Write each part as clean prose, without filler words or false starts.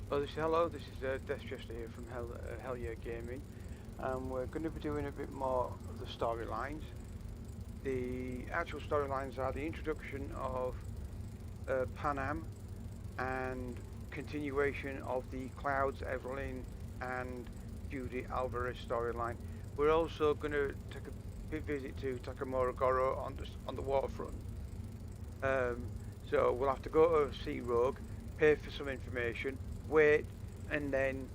Hello, this is Deathchester here from Hyel Yeh Gaming, and we're going to be doing a bit more of the storylines. The actual storylines are the introduction of Panam and continuation of the Clouds, Evelyn, and Judy Alvarez storyline. We're also going to take a bit visit to Takamura Goro on the waterfront. Um, so we'll have to go to see Rogue, pay for some information, wait, and then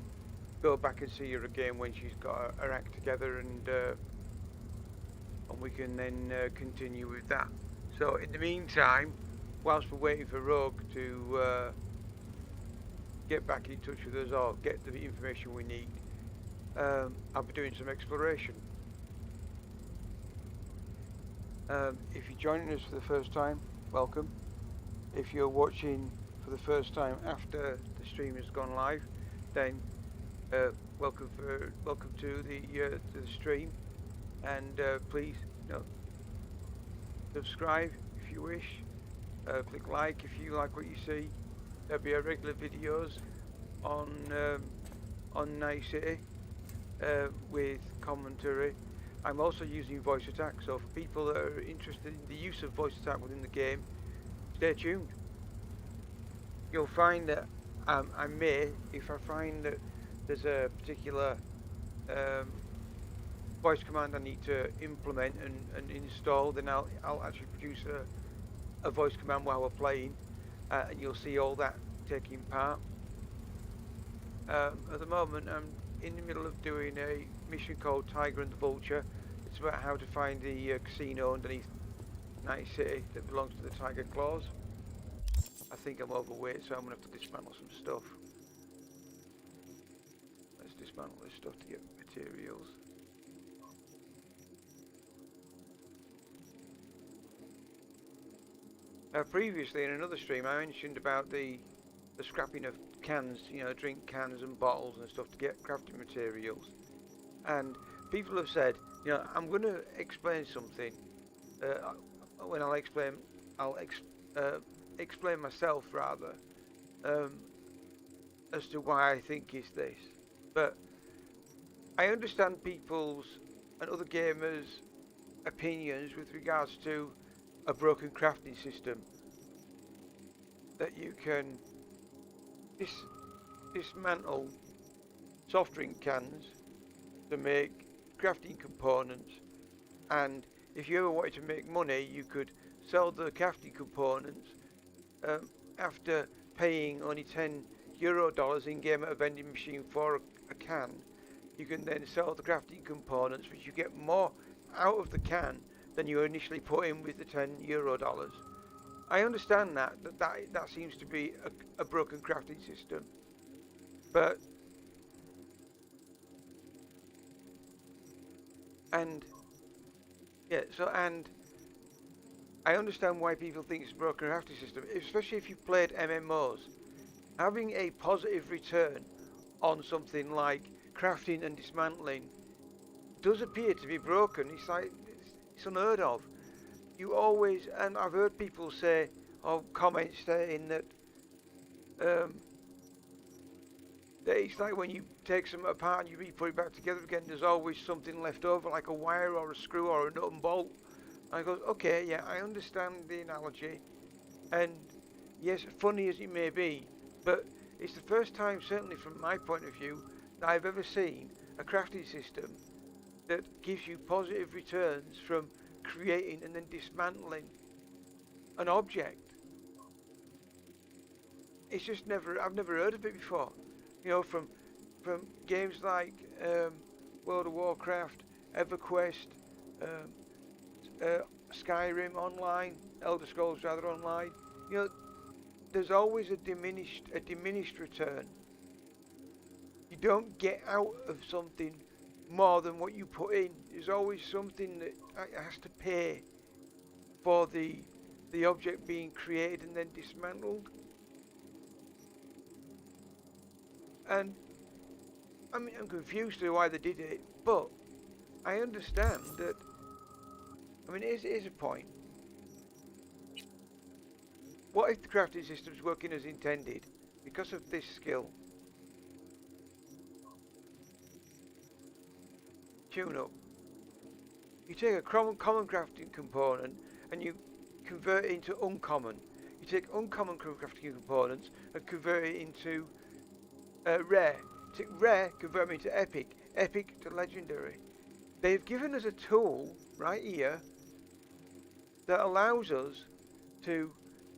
go back and see her again when she's got her act together, and we can then continue with that. So in the meantime, whilst we're waiting for Rogue to get back in touch with us or get the information we need, I'll be doing some exploration. If you're joining us for the first time, welcome. If you're watching for the first time after the stream has gone live, then welcome to the stream, and please, subscribe if you wish. Click like if you like what you see. There'll be regular videos on Night City with commentary. I'm also using voice attack, so for people that are interested in the use of voice attack within the game, stay tuned. You'll find that I may, if I find that there's a particular voice command I need to implement and install, then I'll actually produce a voice command while we're playing, and you'll see all that taking part. At the moment, I'm in the middle of doing a mission called Tiger and the Vulture. It's about how to find the casino underneath Night City that belongs to the Tiger Claws. I think I'm overweight, so I'm going to have to dismantle some stuff. Let's dismantle this stuff to get materials. Previously, in another stream, I mentioned about the scrapping of cans, drink cans and bottles and stuff to get crafting materials. And people have said, I'm going to explain something. When I'll explain myself rather, as to why I think it's this. But I understand people's and other gamers' opinions with regards to a broken crafting system that you can dismantle soft drink cans to make crafting components, and if you ever wanted to make money, you could sell the crafting components after paying only $10 in game at a vending machine for a can. You can then sell the crafting components, which you get more out of the can than you initially put in with the $10. I understand that seems to be a broken crafting system, but and I understand why people think it's a broken crafting system, especially if you've played MMOs. Having a positive return on something like crafting and dismantling does appear to be broken. It's unheard of. You always, and I've heard people say, or comments saying that that it's like when you take something apart and you re-put it back together again, there's always something left over, like a wire or a screw or a nut and bolt. And I go, okay, yeah, I understand the analogy, and yes, funny as it may be, but it's the first time, certainly from my point of view, that I've ever seen a crafting system that gives you positive returns from creating and then dismantling an object. It's just I've never heard of it before. From games like World of Warcraft, EverQuest, Skyrim Online, Elder Scrolls rather Online. There's always a diminished return. You don't get out of something more than what you put in. There's always something that has to pay for the object being created and then dismantled. And I'm confused as to why they did it, but I understand that. Here's a point. What if the crafting system's working as intended because of this skill? tune up. You take a common crafting component and you convert it into uncommon. You take uncommon crafting components and convert it into rare. Take rare, convert them into epic. Epic to legendary. They've given us a tool right here that allows us to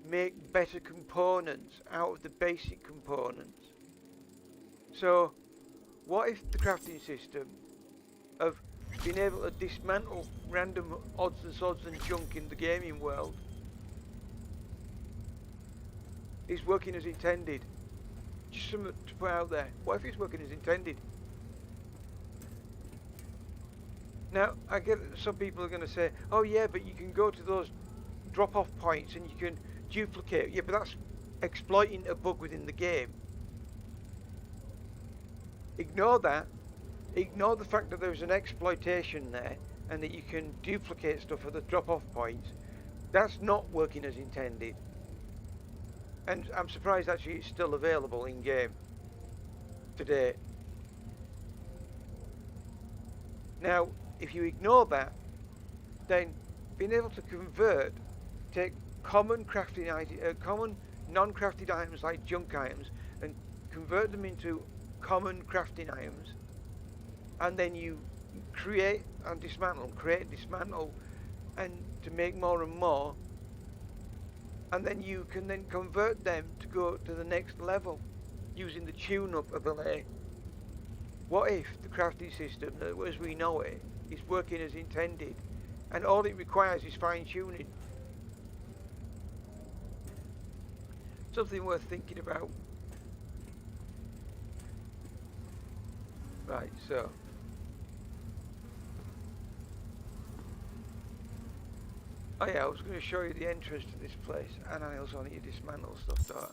make better components out of the basic components. So, what if the crafting system of being able to dismantle random odds and sods and junk in the gaming world is working as intended? Just something to put out there. What if it's working as intended? Now, I get some people are going to say, oh yeah, but you can go to those drop-off points and you can duplicate. Yeah, but that's exploiting a bug within the game. Ignore that. Ignore the fact that there's an exploitation there and that you can duplicate stuff at the drop-off points. That's not working as intended. And I'm surprised actually it's still available in-game today. Now, if you ignore that, then being able to take common common non-crafted items like junk items and convert them into common crafting items, and then you create and dismantle, and to make more and more, and then you can then convert them to go to the next level using the tune-up ability. What if the crafting system, as we know it, is working as intended, and all it requires is fine-tuning? Something worth thinking about. Right, so oh yeah, I was going to show you the entrance to this place, and I also need to dismantle stuff, don't I?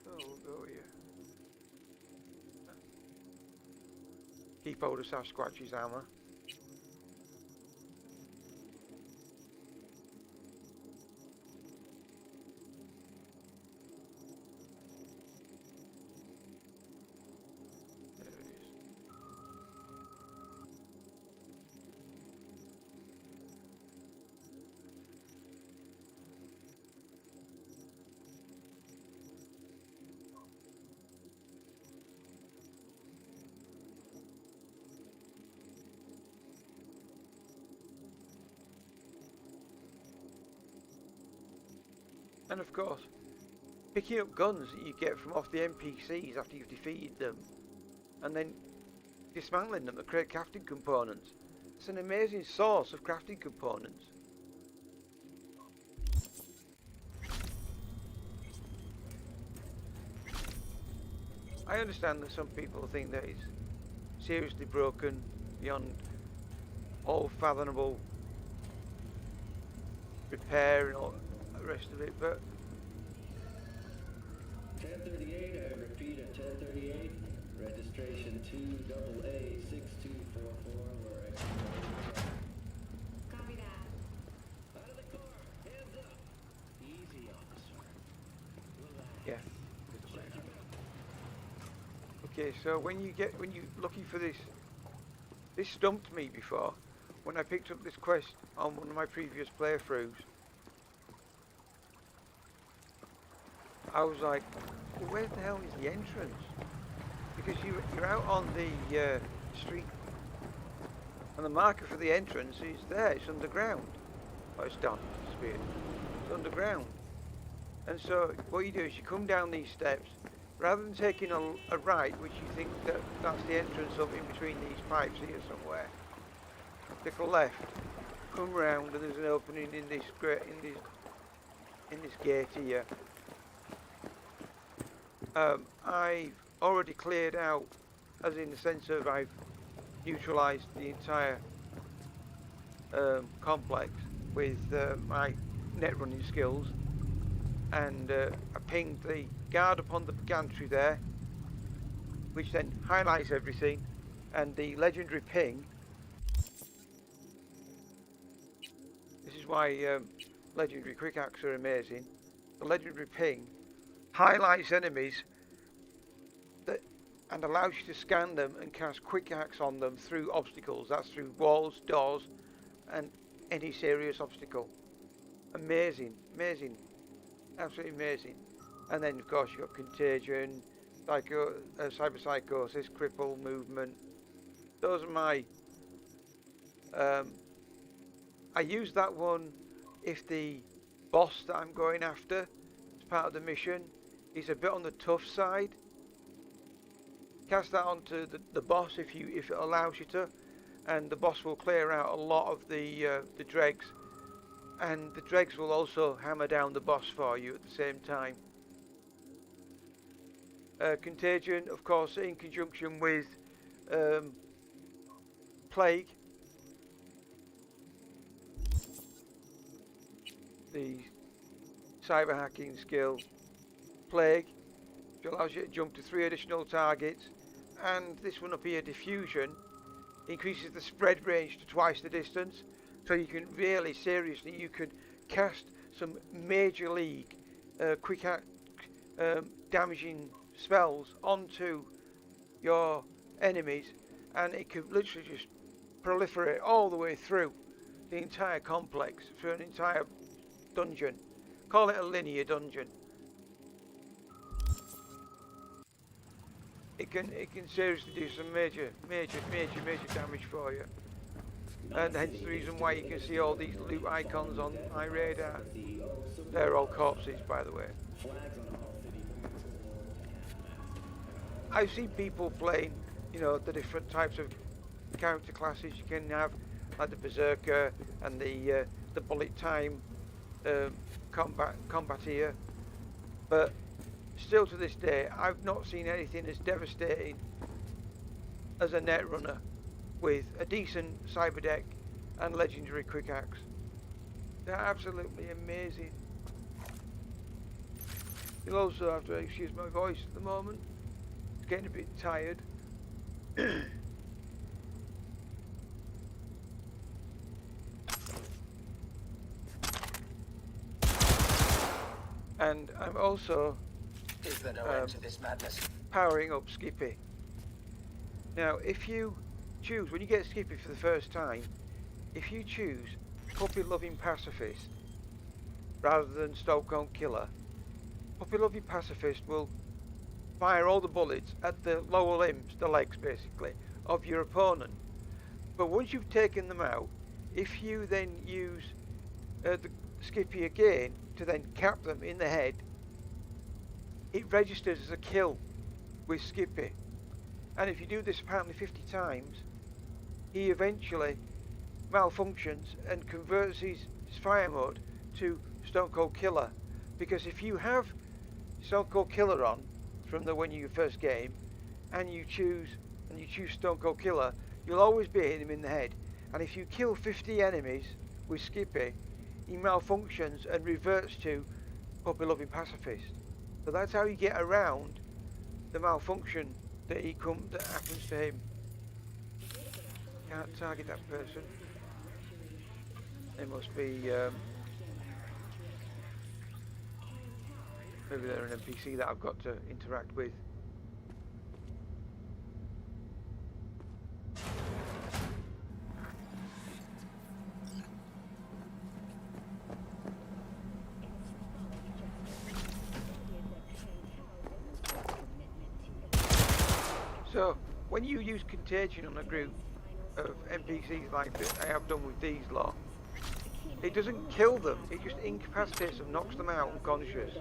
So we'll go here. Keep hold of Sasquatch's hammer. There it is. And of course, picking up guns that you get from off the NPCs after you've defeated them, and then dismantling them to create crafting components. It's an amazing source of crafting components. I understand that some people think that it's seriously broken beyond all fathomable repair and all the rest of it, but 1038, I repeat at 1038, registration 2AA6244, we're exploring. Copy that. Out of the car, hands up. Easy, officer. Relax. yeah. Okay, so when you're looking for this stumped me before when I picked up this quest on one of my previous playthroughs. I was like, well, where the hell is the entrance? Because you're out on the street, and the marker for the entrance is there. It's underground. Oh, it's done. It's weird. It's underground. And so what you do is you come down these steps, rather than taking a right, which you think that's the entrance up in between these pipes here somewhere. Take a left, come round, and there's an opening in this gate here. I've already cleared out, as in the sense of I've neutralised the entire complex with my net running skills, and I pinged the guard upon the gantry there, which then highlights everything, and the legendary ping. This is why legendary quick acts are amazing. The legendary ping highlights enemies that and allows you to scan them and cast quick acts on them through obstacles. That's through walls, doors, and any serious obstacle. Amazing, amazing, absolutely amazing. And then of course you've got contagion, cyber psychosis, cripple movement. Those are my. I use that one if the boss that I'm going after as part of the mission is a bit on the tough side. Cast that onto the boss if it allows you to, and the boss will clear out a lot of the dregs, and the dregs will also hammer down the boss for you at the same time. Contagion, of course, in conjunction with plague, the cyber hacking skill, plague, which allows you to jump to 3 additional targets, and this one up here, diffusion, increases the spread range to twice the distance, so you can really seriously, you could cast some major league quick damaging spells onto your enemies, and it could literally just proliferate all the way through the entire complex, through an entire dungeon. Call it a linear dungeon. It can seriously do some major damage for you, and hence the reason why you can see all these loot icons on my radar. They're all corpses, by the way. I've seen people playing, you know, the different types of character classes you can have, like the berserker and the bullet time combateer, but still to this day I've not seen anything as devastating as a netrunner with a decent cyber deck and legendary quick axe. They're absolutely amazing. You'll also have to excuse my voice at the moment. It's getting a bit tired. And I'm also Is there no end to this madness? powering up Skippy. Now, if you choose, when you get Skippy for the first time, if you choose Puppy Loving Pacifist rather than Stoke-on Killer, Puppy Loving Pacifist will fire all the bullets at the lower limbs, the legs basically, of your opponent. But once you've taken them out, if you then use the Skippy again to then cap them in the head, it registers as a kill with Skippy. And if you do this apparently 50 times, he eventually malfunctions and converts his fire mode to Stone Cold Killer. Because if you have Stone Cold Killer on from the when you first game, and you choose Stone Cold Killer, you'll always be hitting him in the head. And if you kill 50 enemies with Skippy, he malfunctions and reverts to Puppy Loving Pacifist. So that's how you get around the malfunction that happens to him. Can't target that person. It must be maybe they're an NPC that I've got to interact with. So, when you use contagion on a group of NPCs like this, I have done with these lot, it doesn't kill them, it just incapacitates them, knocks them out unconscious.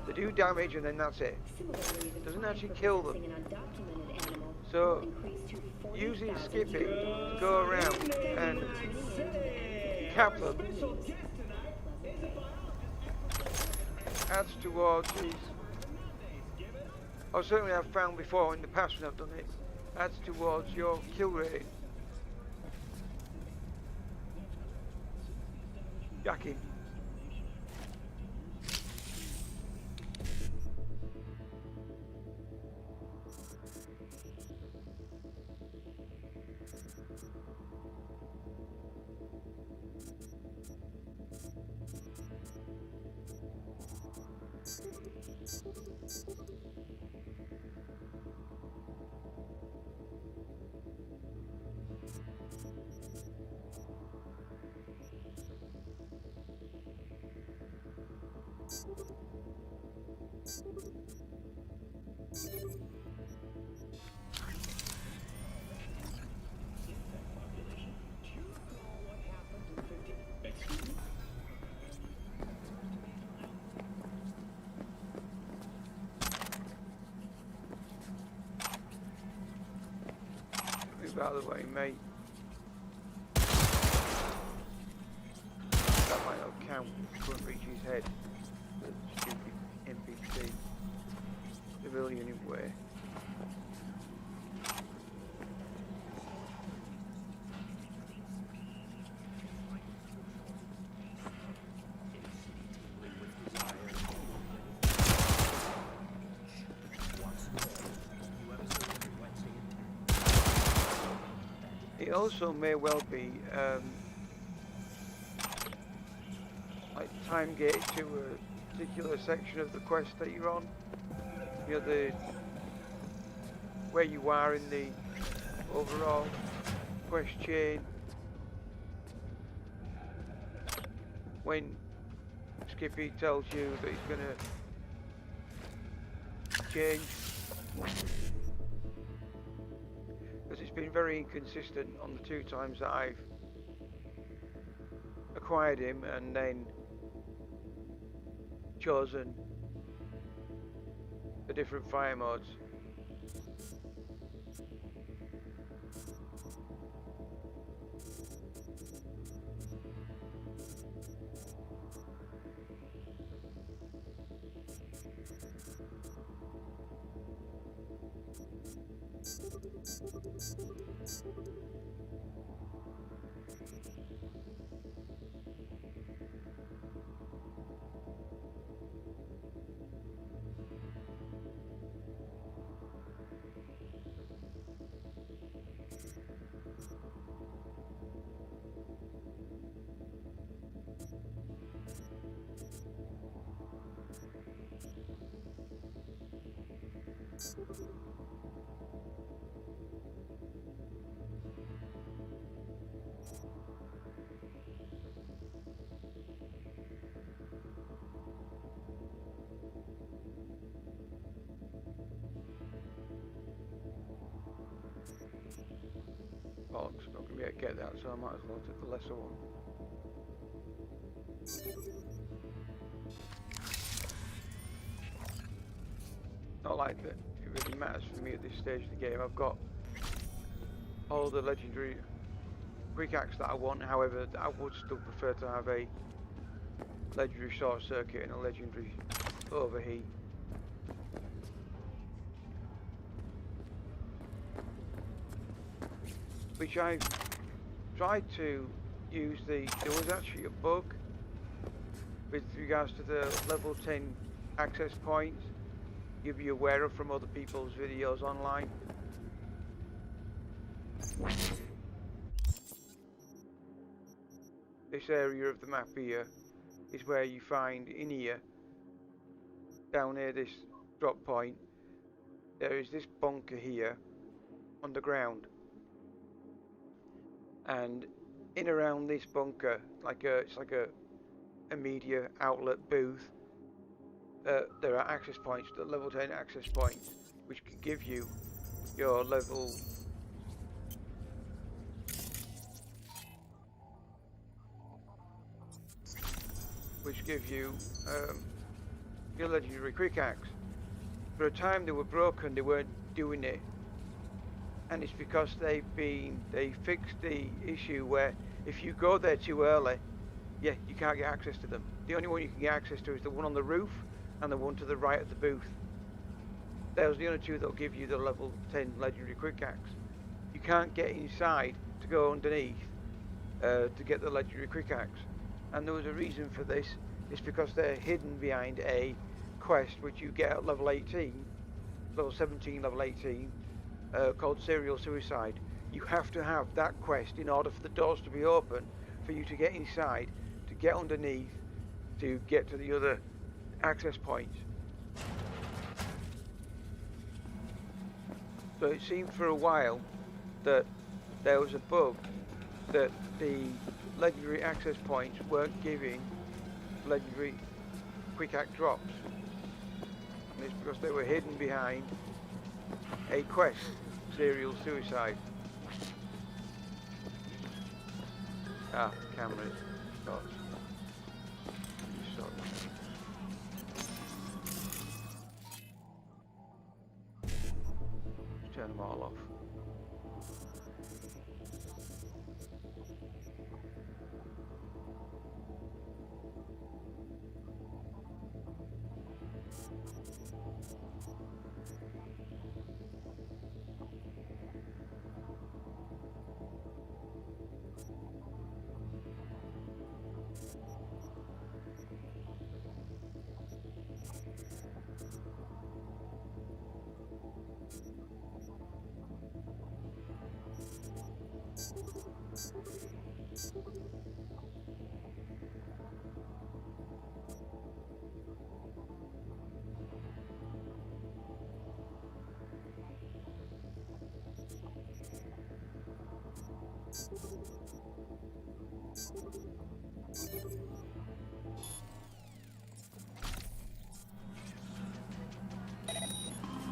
They do damage and then that's it. It doesn't actually kill them. So, using Skippy to go around and cap them adds towards his, or certainly I've found before in the past when I've done it, adds towards your kill rating. Jackie. Population. Do you recall what happened in 50? Excuse me? Move out of the way, mate. That might not count. Couldn't reach his head. The stupid NPC. Civilian anyway. It also may well be like time gated to a particular section of the quest that you're on. You know, the where you are in the overall quest chain. When Skippy tells you that he's gonna change. Because it's been very inconsistent on the 2 times that I've acquired him and then chosen the different fire modes. Bollocks, not going to be able to get that, so I might as well take the lesser one. Not like that it really matters for me at this stage of the game. I've got all the legendary quick axe that I want, however I would still prefer to have a legendary short circuit and a legendary overheat. Which I've tried to use there was actually a bug with regards to the level 10 access points you'll be aware of from other people's videos online. This area of the map here is where you find in here, down here this drop point, there is this bunker here on the ground. And in around this bunker, it's like a media outlet booth. There are access points, the level 10 access points, which can give you your level. Which give you your legendary quick axe. For a time they were broken, they weren't doing it. And it's because they fixed the issue where if you go there too early, yeah, you can't get access to them. The only one you can get access to is the one on the roof and the one to the right of the booth. Those are the only two that'll give you the level 10 legendary quick axe. You can't get inside to go underneath to get the legendary quick axe. And there was a reason for this. It's because they're hidden behind a quest which you get at level 18, level 17, level 18. Called Serial Suicide. You have to have that quest in order for the doors to be open, for you to get inside, to get underneath, to get to the other access points. So it seemed for a while that there was a bug that the legendary access points weren't giving legendary quick act drops. And it's because they were hidden behind a quest, serial suicide. Ah, cameras. Shots. Shots. Turn them all off.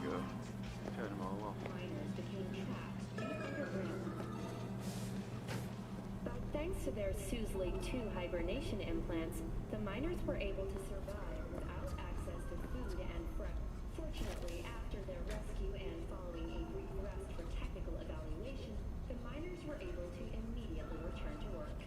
Go. Turn them all off. Miners became trapped underground. But thanks to their Suzley 2 hibernation implants, the miners were able to survive without access to food and Fortunately, after their rescue and following a brief rest for technical evaluation, the miners were able to immediately return to work.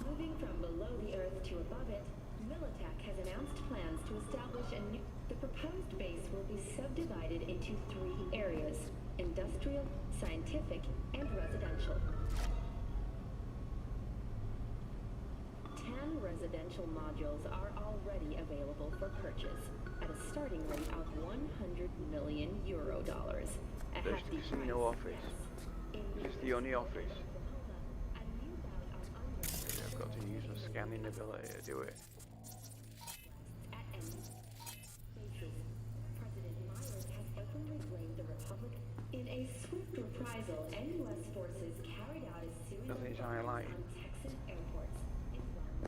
Moving from below the Earth to above it, Militech has announced plans to establish a new... The proposed base will be subdivided into 3 areas: industrial, scientific, and residential. 10 residential modules are already available for purchase at a starting rate of €100 million. A There's hefty the casino price, office. yes. This is the only office. A new bout of unrest Maybe I've got to use my scanning ability to do it. at end. Bases. President Myers has openly blamed the Republic. In a swift reprisal, NUS forces carried out a series of Nothing's bombings highlighted. on Texan airports. In Rome,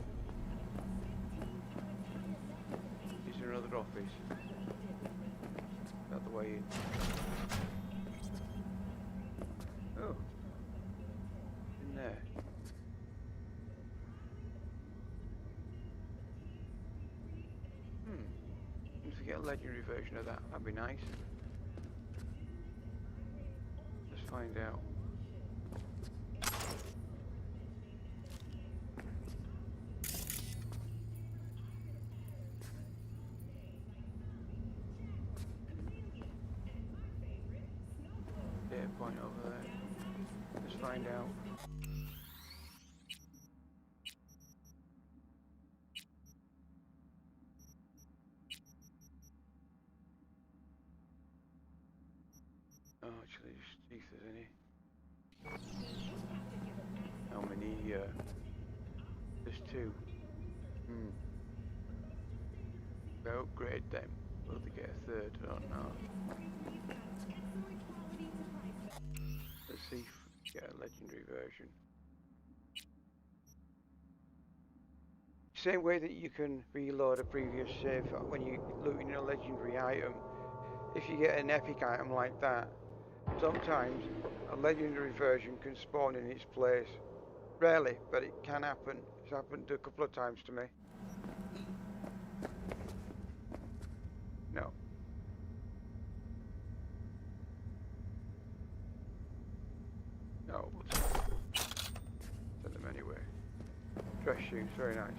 Is there another office? Is that the way in? Oh. In there. If we get a legendary version of that, that'd be nice. Let's find out. Data point over there. Let's find out. Oh, actually, just see if there's any. How many? There's 2. If I upgrade them, will they get a 3rd? I don't know. Let's see if we get a legendary version. Same way that you can reload a previous save when you're looting a legendary item. If you get an epic item like that, sometimes a legendary version can spawn in its place. Rarely, but it can happen. It's happened a couple of times to me. No. No, we'll send them anyway. Dress shoes, very nice.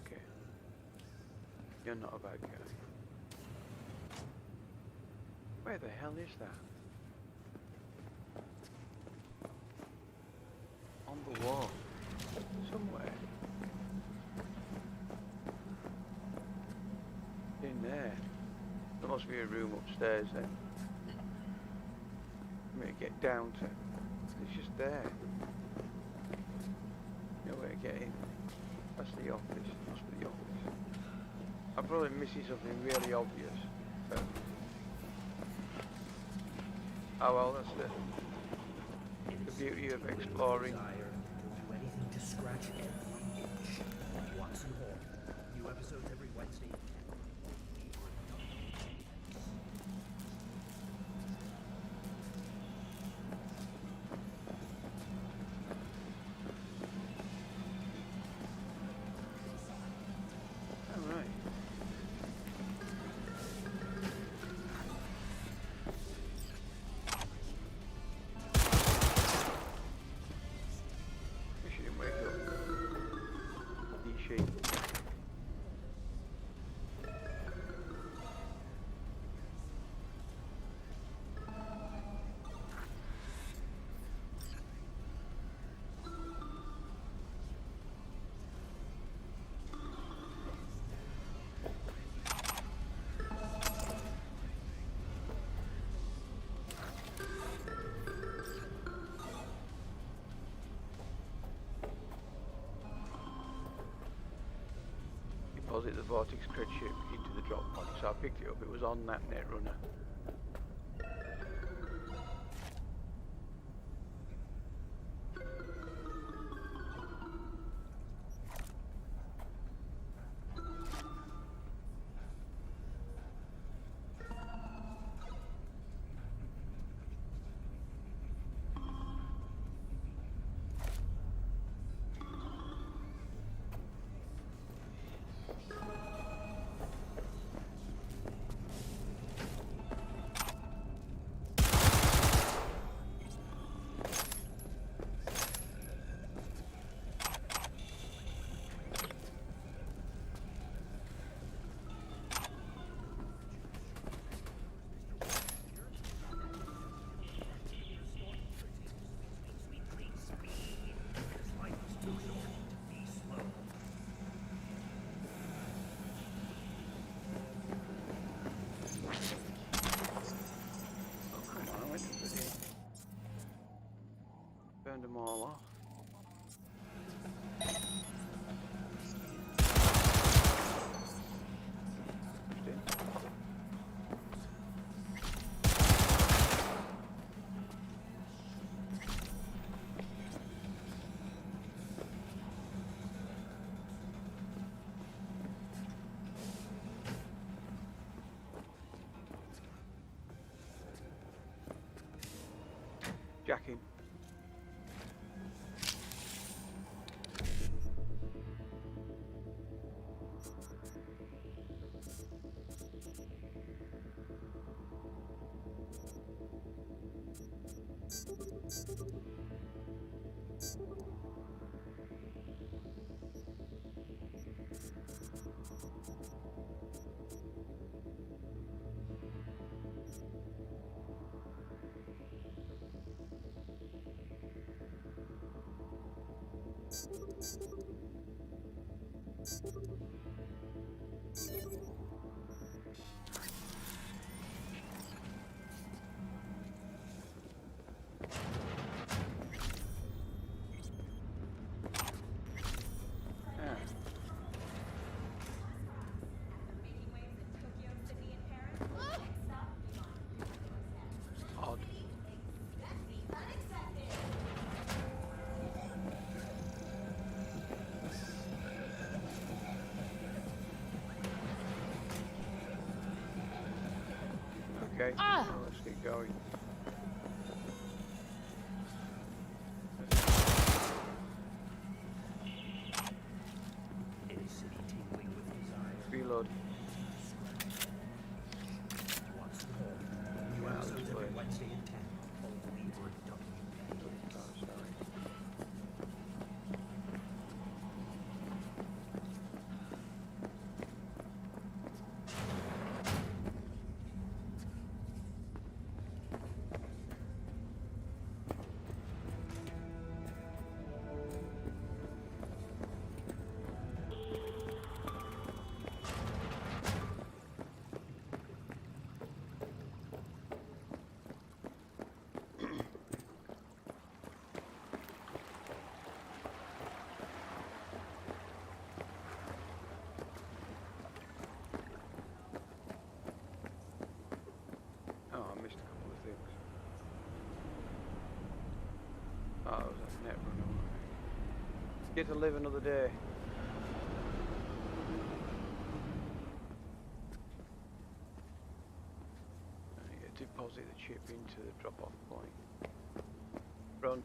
Okay. You're not a bad guy. Where the hell is that? On the wall. Somewhere. In there. There must be a room upstairs then. I'm gonna get down to. It's just there. get in. That's the office. Must be the office. I'm probably missing something really obvious. But oh well, that's the beauty of exploring. Do anything to scratch every itch. Watson Hall. New episodes every Wednesday. Deposit the vortex cred ship into the drop pod. So I picked it up. It was on that netrunner. Burned them all off. Jacking. Okay, well, let's get going. Reload. New episodes every Wednesday at 10. Only on WB. Oh, sorry. Get to live another day. I need to deposit the chip into the drop-off point. Run.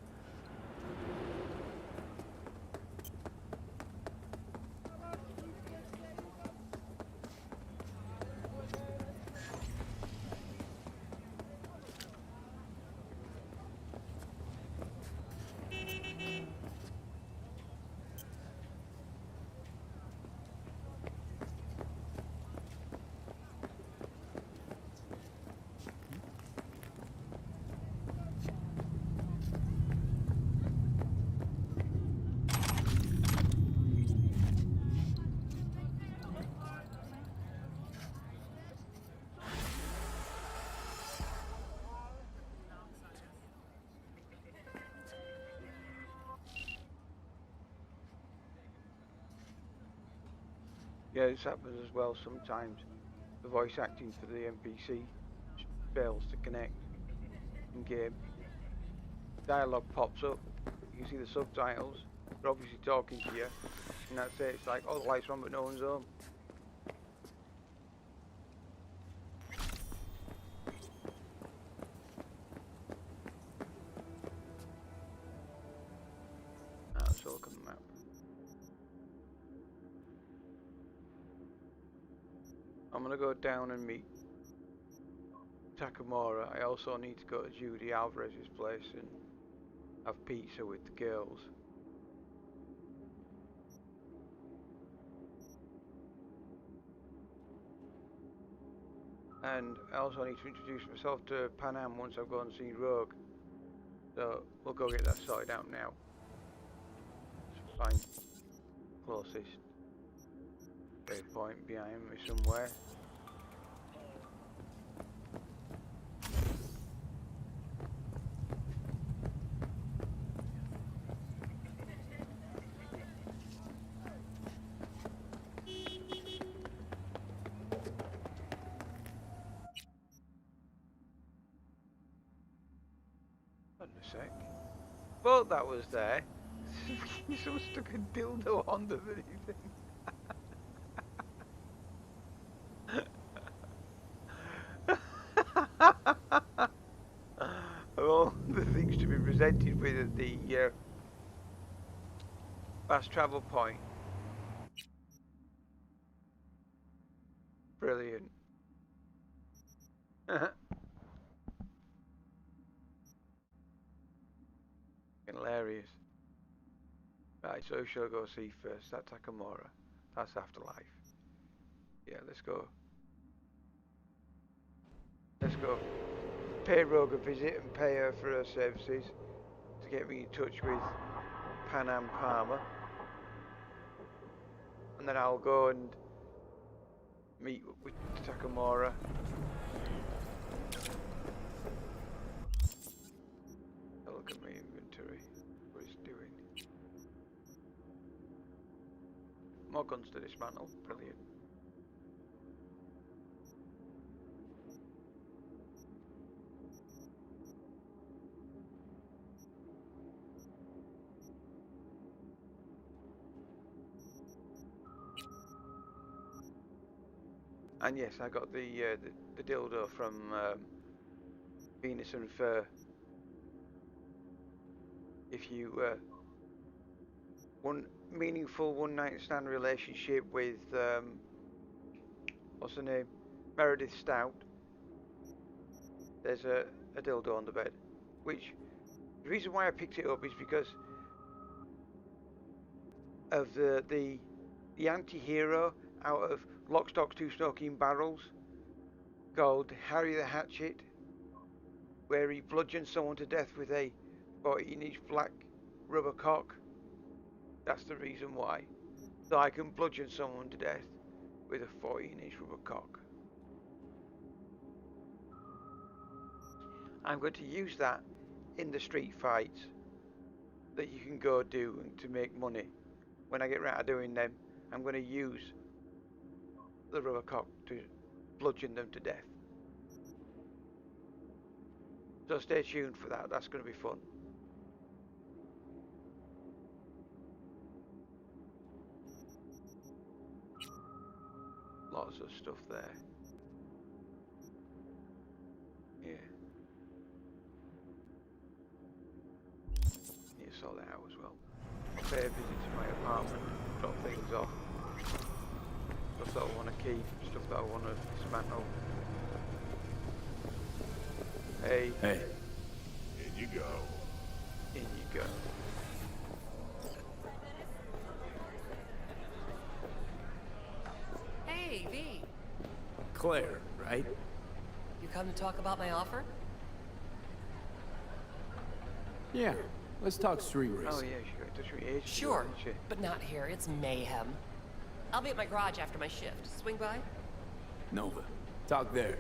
Yeah, this happens as well sometimes. The voice acting for the NPC fails to connect in game. Dialogue pops up, you can see the subtitles, they're obviously talking to you, and that's it. It's like, oh, the lights are on but no one's home. Let's look at the map. I'm gonna go down and meet Takamura. I also need to go to Judy Alvarez's place and have pizza with the girls. And I also need to introduce myself to Panam once I've gone and seen Rogue. So we'll go get that sorted out now. Find closest save point behind me somewhere. Wait a sec. Thought that was there. Someone stuck a dildo on the bloody thing. Of all the things to be presented with at the fast travel point. Brilliant. Hilarious. Right, so who shall I go see first? That's Takamura. That's Afterlife. Yeah, let's go. Let's go pay Rogue a visit and pay her for her services to get me in touch with Panam Palmer. And then I'll go and meet with Takamura. I'll look at my inventory, what it's doing. More guns to dismantle, brilliant. And yes, I got the dildo from Venus and Fur. If you one meaningful one night stand relationship with what's her name, Meredith Stout, there's a dildo on the bed. Which the reason why I picked it up is because of the anti-hero out of Lock, Stock, Two Smoking Barrels called Harry the Hatchet, where he bludgeons someone to death with a 14-inch black rubber cock. That's the reason why. So I can bludgeon someone to death with a 14-inch rubber cock. I'm going to use that in the street fights that you can go do to make money. When I get round to doing them, I'm going to use the rubber cock to bludgeon them to death. So stay tuned for that, that's going to be fun. lots of stuff there. Yeah. Need to sort that out as well. Pay a visit to my apartment, drop things off. Stuff that I want to keep, stuff that I want to dismantle. Hey. Hey. In you go. In you go. Hey, V. Claire, right? You come to talk about my offer? Yeah. Let's talk street racing. Oh yeah, she got in touch with me ages ago, Sure, didn't she? but not here. It's mayhem. I'll be at my garage after my shift. Swing by? Nova. Talk there.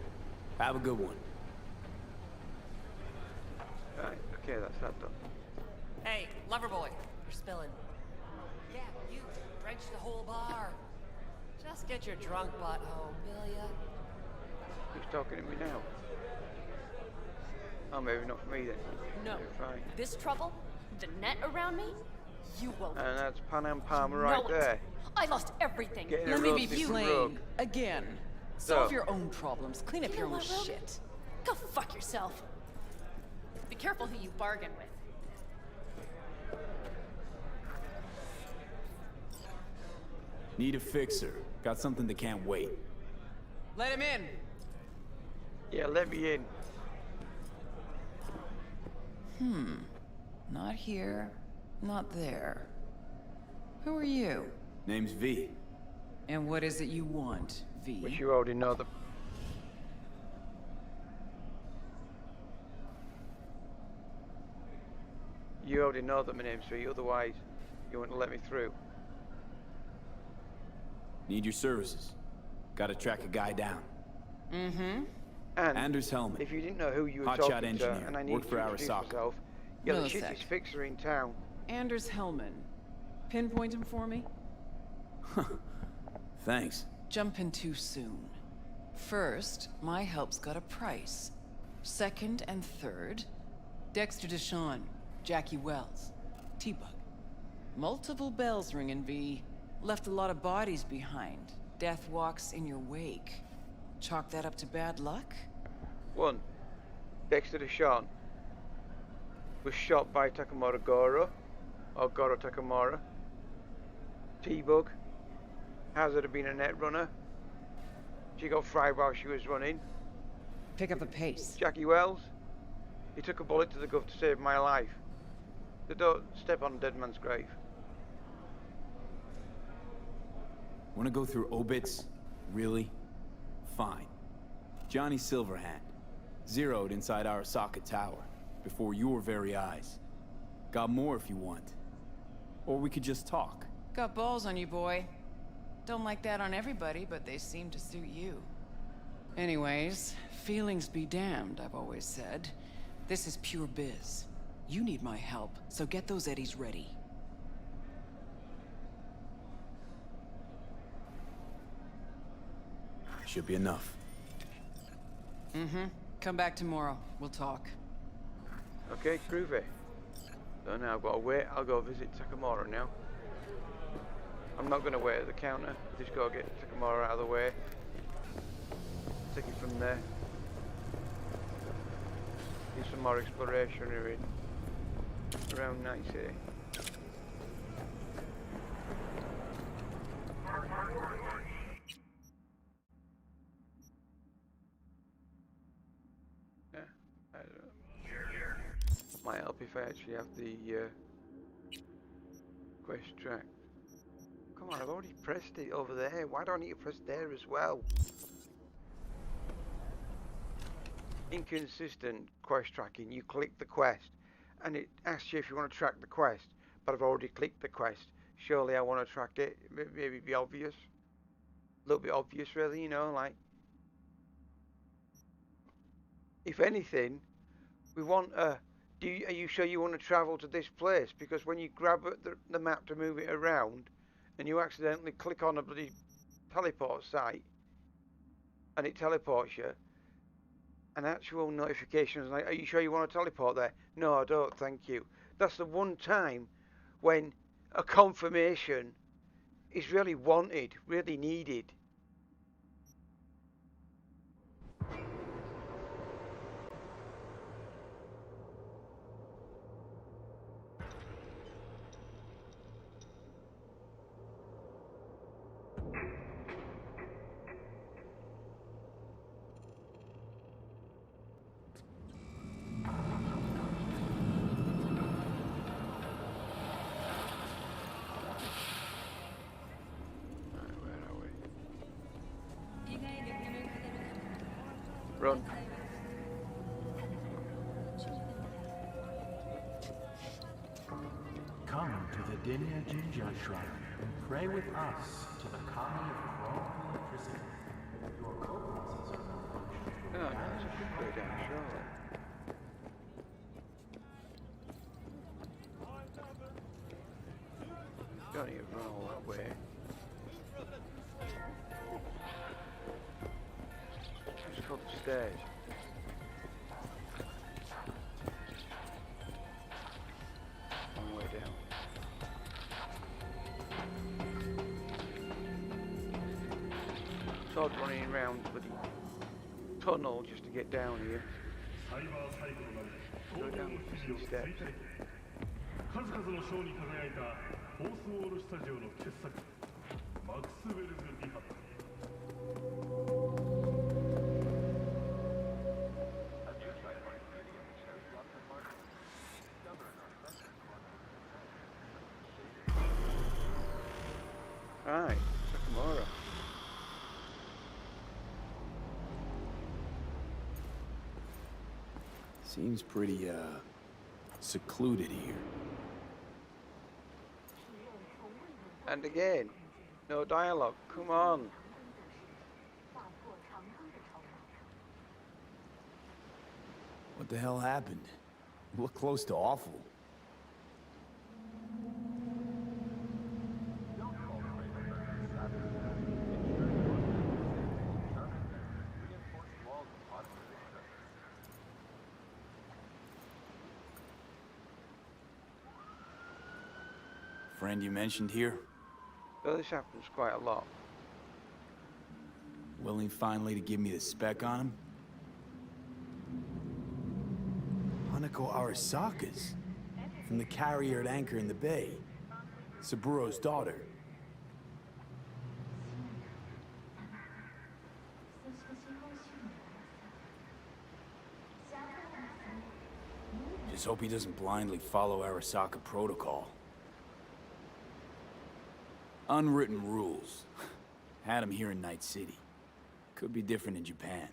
Have a good one. Right, okay, that's that done. Hey, lover boy, you're spilling. Yeah, you drenched the whole bar. Just get your drunk butt home, will ya? Who's talking to me now? Oh, maybe not for me then. No. Maybe fine. This trouble? The net around me? You won't. And that's Panam Palmer You right know it. there. I lost everything. Getting Let a me rope be different plain rope. again. So- Solve your own problems. Clean up You your know own what, Rogan? shit. Go fuck yourself. Be careful who you bargain with. Need a fixer. Got something that can't wait. Let him in. Yeah, let me in. Not here, not there. Who are you? Name's V. And what is it you want, V? Which you already know the... You already know that my name's V, otherwise you wouldn't let me through. Need your services. Gotta track a guy down. And Anders Hellman. if you didn't know who you were Hotshot talking to, engineer. and I need Worked to for introduce Arasaka. myself, you're the Millisec. shittest fixer in town. Anders Hellman. Pinpoint him for me? Thanks. Jumping too soon. First, my help's got a price. Second and third, Dexter Deshawn, Jackie Wells, T-Bug. Multiple bells ringing, V. Left a lot of bodies behind. Death walks in your wake. Chalk that up to bad luck? 1. Dexter Deshawn was shot by Takamura Goro, or Goro Takamura. T-Bug has it been a net runner. She got fried while she was running. Pick up the pace. Jackie Wells, he took a bullet to the gut to save my life. So don't step on a dead man's grave. Wanna go through obits? Really? Fine. Johnny Silverhand. Zeroed inside Arasaka Tower. Before your very eyes. Got more if you want. Or we could just talk. Got balls on you, boy. Don't like that on everybody, but they seem to suit you. Anyways, feelings be damned, I've always said. This is pure biz. You need my help, so get those eddies ready. Should be enough. Come back tomorrow. We'll talk. Okay, groovy. So now I've got to wait. I'll go visit Takamura now. I'm not going to wait at the counter. Just got to get Takamura out of the way. Take it from there. Do some more exploration around Night City. Yeah, I don't know. Might help if I actually have the quest track. Come on, I've already pressed it over there. Why do I need to press there as well? Inconsistent quest tracking. You click the quest and it asks you if you want to track the quest, but I've already clicked the quest. Surely I want to track it. Maybe it'd be obvious. A little bit obvious really, you know, like if anything, we want a are you sure you want to travel to this place? Because when you grab at the map to move it around and you accidentally click on a bloody teleport site and it teleports you, an actual notification is like, are you sure you want to teleport there? No, I don't, thank you. That's the one time when a confirmation is really wanted, really needed. Run. Come to the Dinya Jinja Shrine and pray with us to the kami of chrome and electricity. Your co-processor malfunctioned. Oh, nice. I should go down surely. Don't need to run all that way. Just go up the stairs. Long way down. It's odd running around the bloody tunnel just to get down here. Go down with these steps. 数々の賞に輝いたフォースウォールスタジオの傑作マクスウェルズ・リハット Right, Sakamura. Seems pretty, secluded here. And again, no dialogue. Come on. What the hell happened? You look close to awful. Friend you mentioned here? So this happens quite a lot. Willing finally to give me the spec on him? Hanako Arasaka's. From the carrier at anchor in the bay. Saburo's daughter. Just hope he doesn't blindly follow Arasaka protocol. Unwritten rules. Had him here in Night City. Could be different in Japan.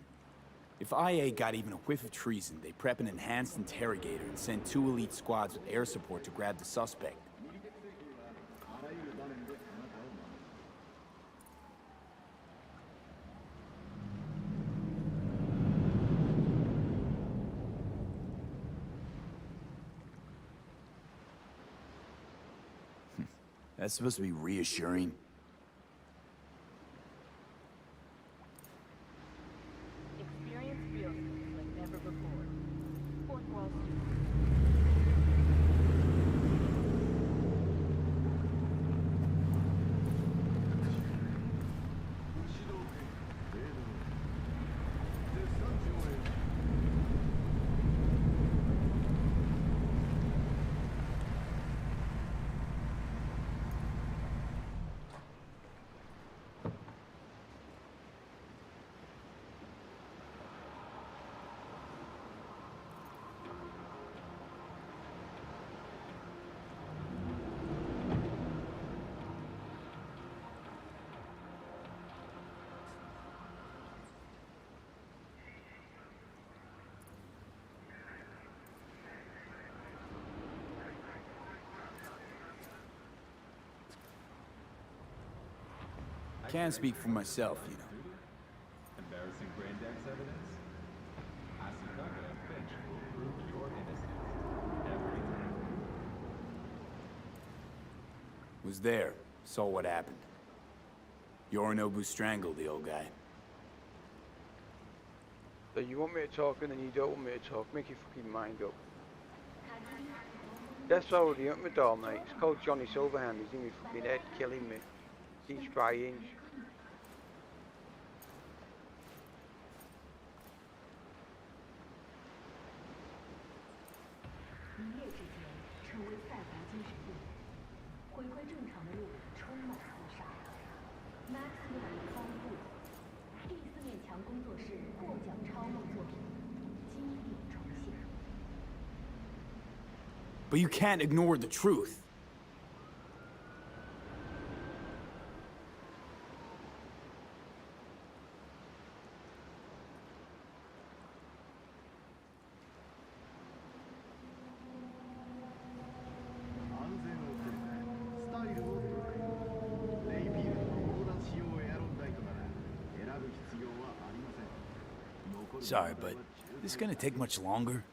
If IA got even a whiff of treason, they prep an enhanced interrogator and send 2 elite squads with air support to grab the suspect. That's supposed to be reassuring. Experience real like never before. Fourth Wall Street. Can't speak for myself, you know. Embarrassing brain dex evidence? Asukage Finch will prove your innocence every time. Was there, saw what happened. Yorinobu strangled the old guy. So you want me to talk and then you don't want me to talk. Make your fucking mind up. That's already up my door, mate. It's called Johnny Silverhand. He's in my fucking head, killing me. Inch by inch. But you can't ignore the truth. Sorry, but this gonna take much longer?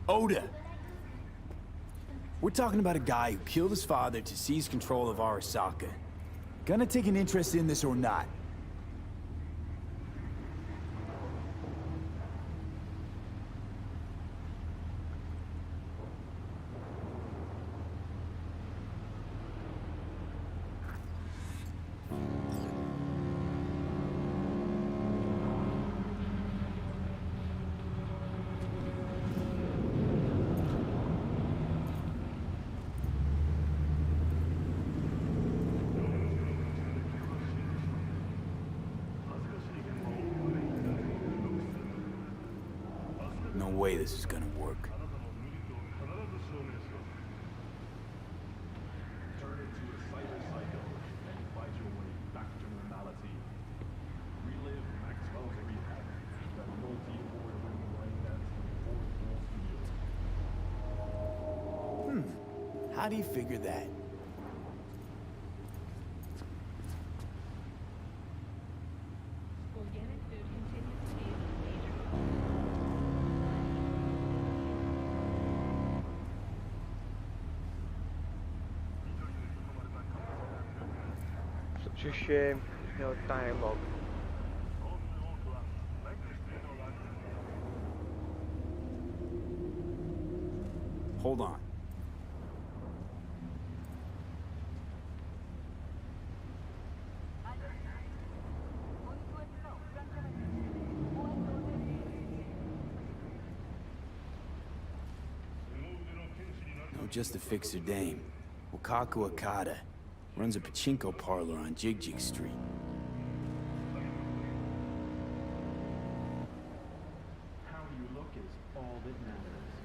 Oda! We're talking about a guy who killed his father to seize control of Arasaka. Gonna take an interest in this or not? No way this is gonna work. Turn into a cyber psycho and fight your way back to normality. Relive Maxwell's Rehab, the multi-award-winning line dance studio. How do you figure that? Organic food continues to be a major Such a shame, no dialogue. Hold on. No, just to fix her dame. Wakaku Okada runs a pachinko parlor on Jig Jig Street. How you look is all that matters.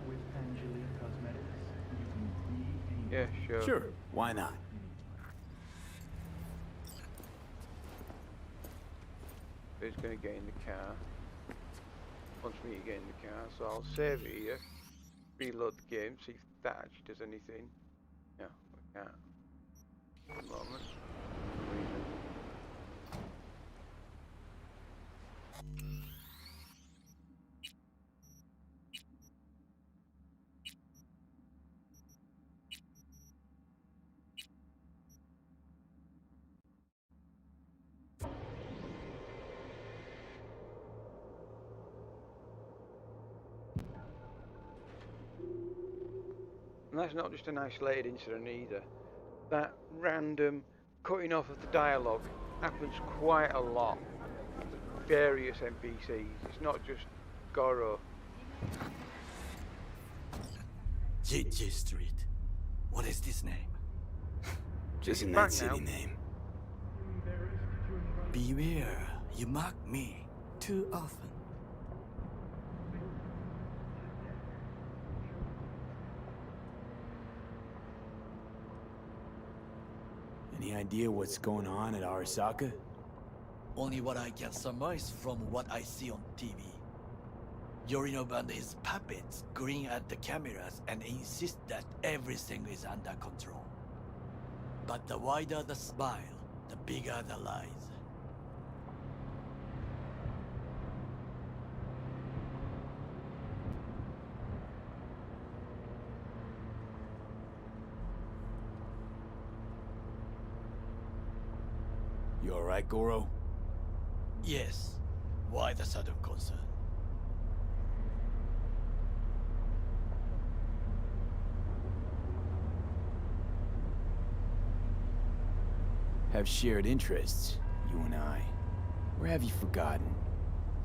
With Angeline Cosmetics, you can be anyone. Yeah, sure. Sure, why not? He's gonna get in the car. Wants me to get in the car, so I'll save it here. Reload the game, see if that actually does anything. No, we can't. At the moment. For some reason. And that's not just an isolated incident either. That random cutting off of the dialogue happens quite a lot with various NPCs. It's not just Goro. JJ Street. What is this name? Just He's in back that city now. name. Beware, you mock me too often. Any idea what's going on at Arasaka? Only what I can surmise from what I see on TV. Yorinobu and his puppets grin at the cameras and insist that everything is under control. But the wider the smile, the bigger the lies. You alright, Goro? Yes. Why the sudden concern? Have shared interests, you and I. Or have you forgotten?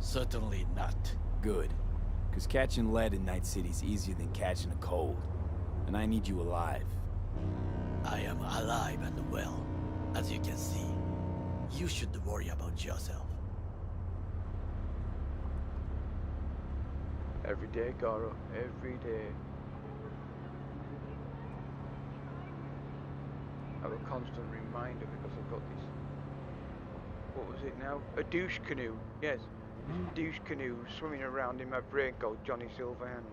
Certainly not. Good. Because catching lead in Night City's easier than catching a cold. And I need you alive. I am alive and well, as you can see. You should worry about yourself. Every day, Goro. Every day. have a constant reminder because I've got this. What was it now? A douche canoe. Yes, this douche canoe swimming around in my brain called Johnny Silverhand.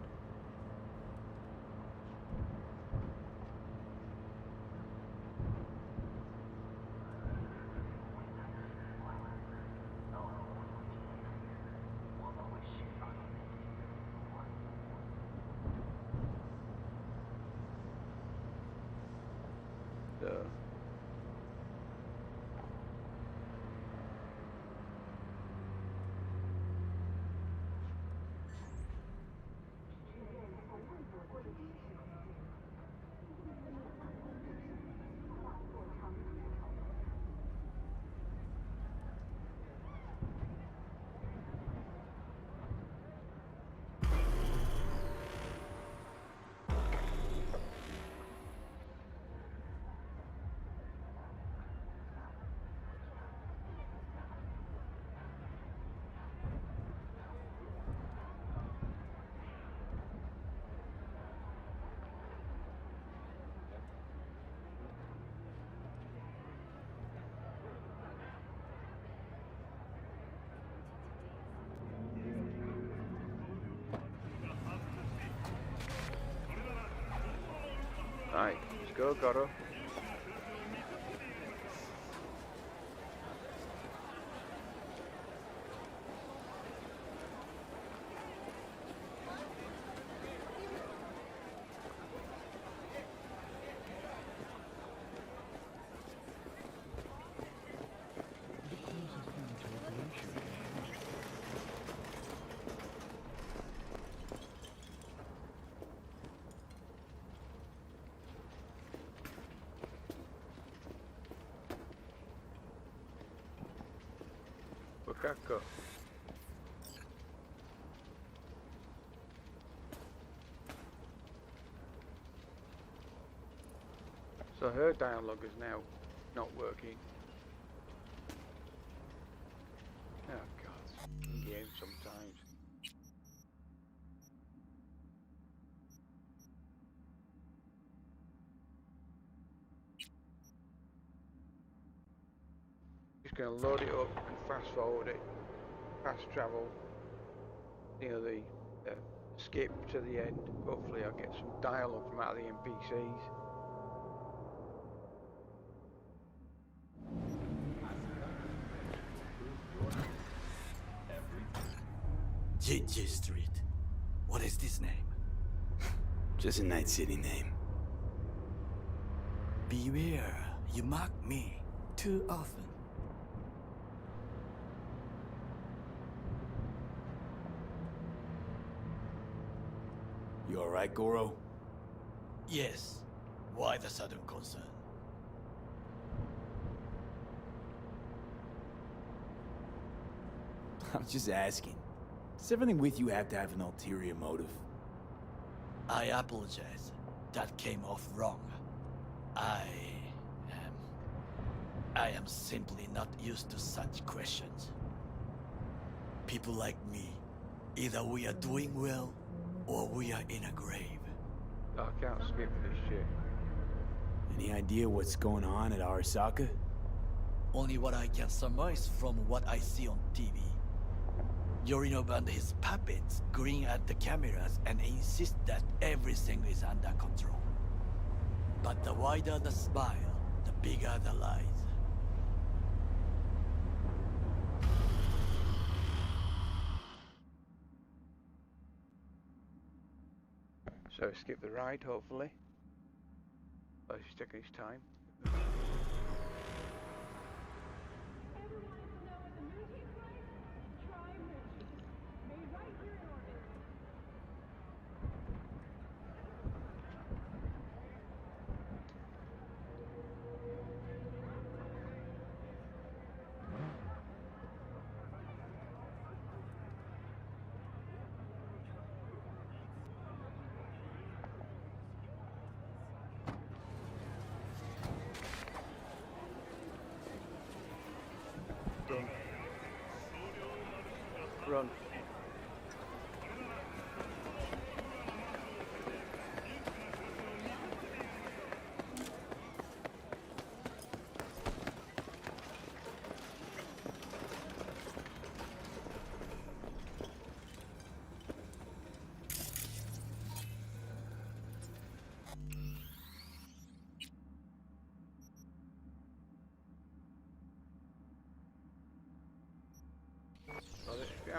Right, let's go, Goro. Wakako. So her dialogue is now not working. Oh god, in games sometimes. Just gonna load it up and fast forward it, fast travel. You know, the skip to the end. Hopefully I'll get some dialogue from out of the NPCs. Gigi Street. What is this name? Just a Night City name. Beware, you mock me too often. You alright, Goro? Yes. Why the sudden concern? I'm just asking. Does everything with you have to have an ulterior motive? I apologize. That came off wrong. I am simply not used to such questions. People like me, either we are doing well, or we are in a grave. I can't skip this shit. Any idea what's going on at Arasaka? Only what I can surmise from what I see on TV. Yorinobu and his puppets grin at the cameras and insist that everything is under control. But the wider the smile, the bigger the lies. So skip the ride, hopefully. Oh, he's taking his time.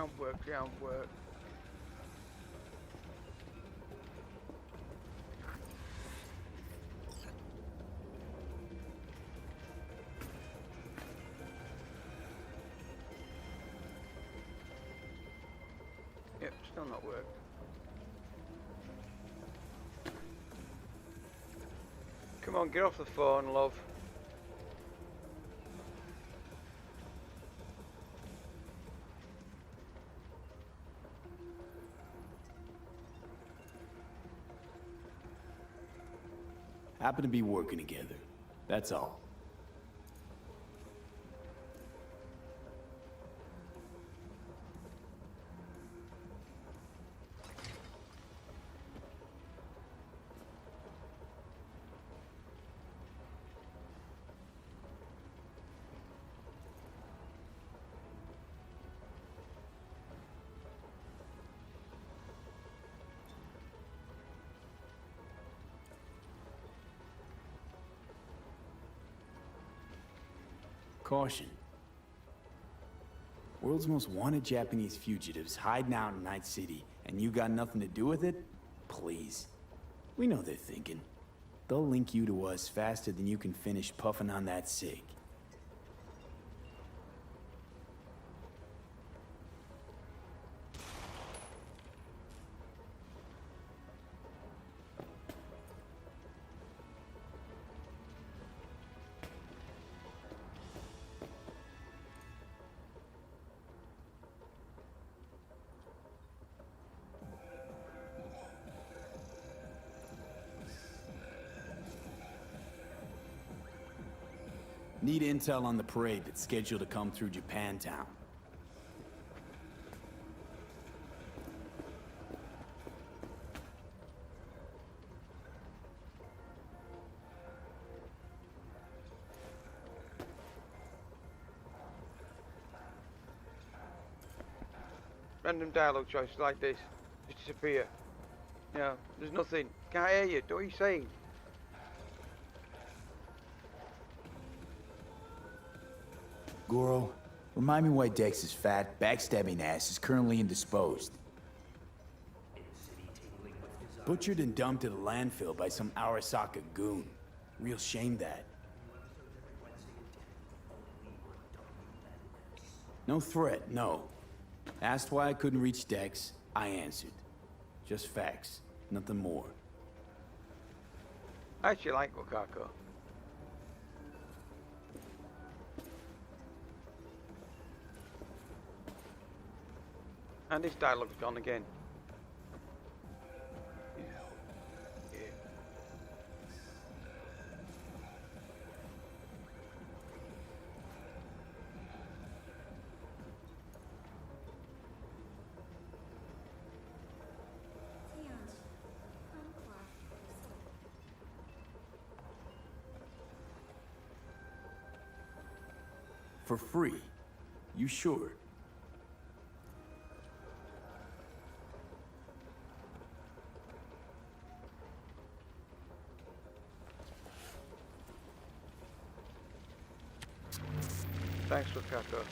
Can't work, can't work. Yep, still not worked. Come on, get off the phone, love. Happen to be working together. That's all. Caution. World's most wanted Japanese fugitives hiding out in Night City, and you got nothing to do with it? Please. We know they're thinking. They'll link you to us faster than you can finish puffing on that cig. Need intel on the parade that's scheduled to come through Japantown. Random dialogue choices like this just disappear. You know, there's nothing. Can't hear you. What are you saying? Goro, remind me why Dex's fat, backstabbing ass is currently indisposed. Butchered and dumped at a landfill by some Arasaka goon. Real shame that. No threat, no. Asked why I couldn't reach Dex, I answered. Just facts, nothing more. I actually like Wakako. And this dialogue's gone again. For free? You sure? Thanks, Wakako.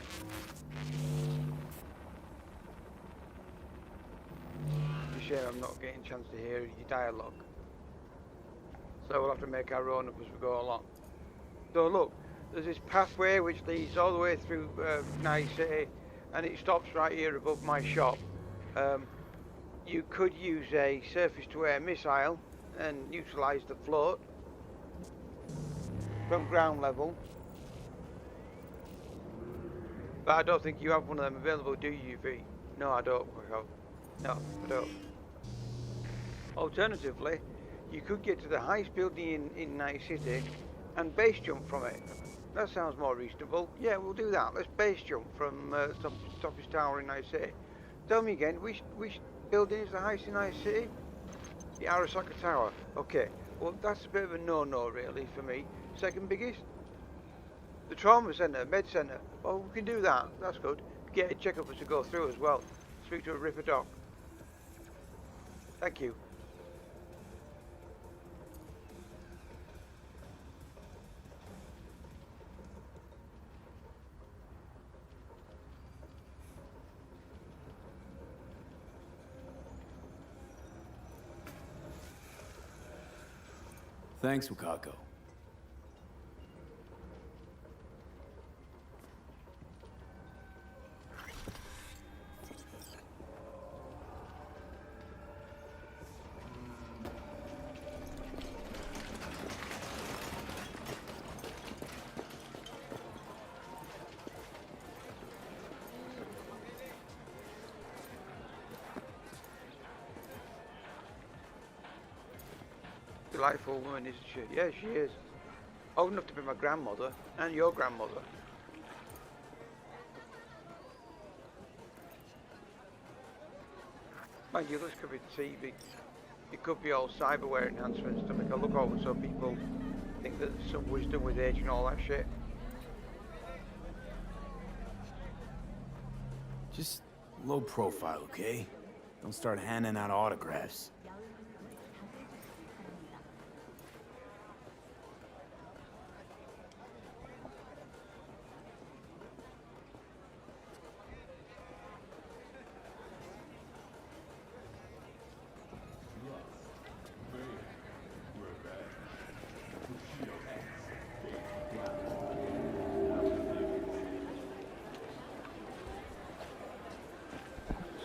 It's a shame I'm not getting a chance to hear your dialogue. So we'll have to make our own up as we go along. So look, there's this pathway which leads all the way through Night City, and it stops right here above my shop. You could use a surface-to-air missile and neutralise the float from ground level. But I don't think you have one of them available, do you, V? No, I don't. No, I don't. Alternatively, you could get to the highest building in Night City and base jump from it. That sounds more reasonable. Yeah, we'll do that. Let's base jump from Stoppage Tower in Night City. Tell me again, which building is the highest in Night City? The Arasaka Tower. Okay, well that's a bit of a no-no really for me. Second biggest? The Trauma Centre, Med Centre. Oh, we can do that. That's good. Get a checkup as we go through as well. Speak to a Ripper Doc. Thank you. Thanks, Wakako. Delightful woman, isn't she? Yeah, she is. Old enough to be my grandmother and your grandmother. Mind you, this could be TV. It could be all cyberware enhancements to make her look old, so people think that there's some wisdom with age and all that shit. Just low profile, okay? Don't start handing out autographs.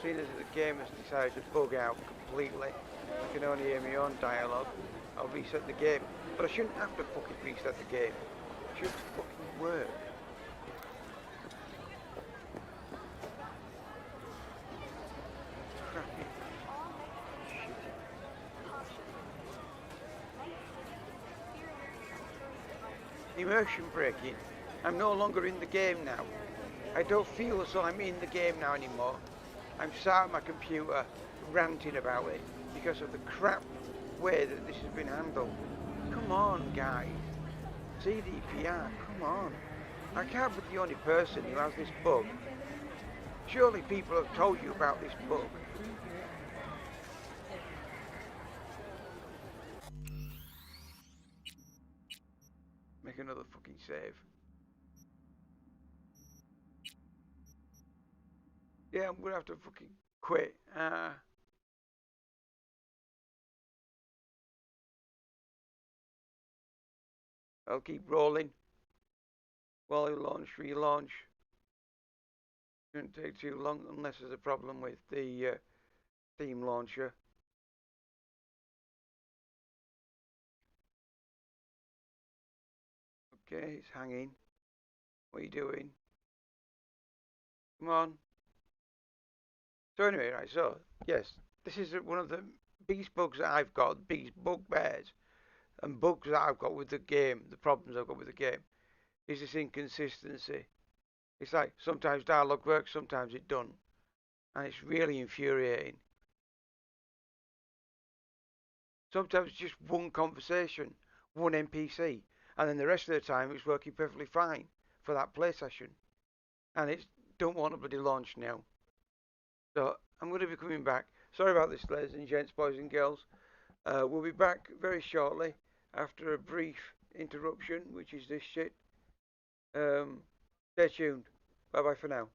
Seeing as the game has decided to bug out completely, I can only hear my own dialogue. I'll reset the game. But I shouldn't have to fucking reset the game. It should fucking work. Crappy. Shit. Immersion breaking. I'm no longer in the game now. I don't feel as though I'm in the game now anymore. I'm sat at my computer ranting about it because of the crap way that this has been handled. Come on, guys. CDPR, come on. I can't be the only person who has this bug. Surely people have told you about this bug. Make another fucking save. Yeah, I'm gonna have to fucking quit. I'll keep rolling while I launch, relaunch. Shouldn't take too long unless there's a problem with the theme launcher. Okay, it's hanging. What are you doing? Come on. So anyway, right, so, yes, this is one of the biggest bugs that I've got, biggest bugbears, and bugs that I've got with the game, the problems I've got with the game, is this inconsistency. It's like, sometimes dialogue works, sometimes it doesn't, and it's really infuriating. Sometimes it's just one conversation, one NPC, and then the rest of the time it's working perfectly fine for that play session, and it don't want to bloody launch now. So I'm going to be coming back. Sorry about this, ladies and gents, boys and girls. We'll be back very shortly after a brief interruption, which is this shit. Stay tuned. Bye bye for now.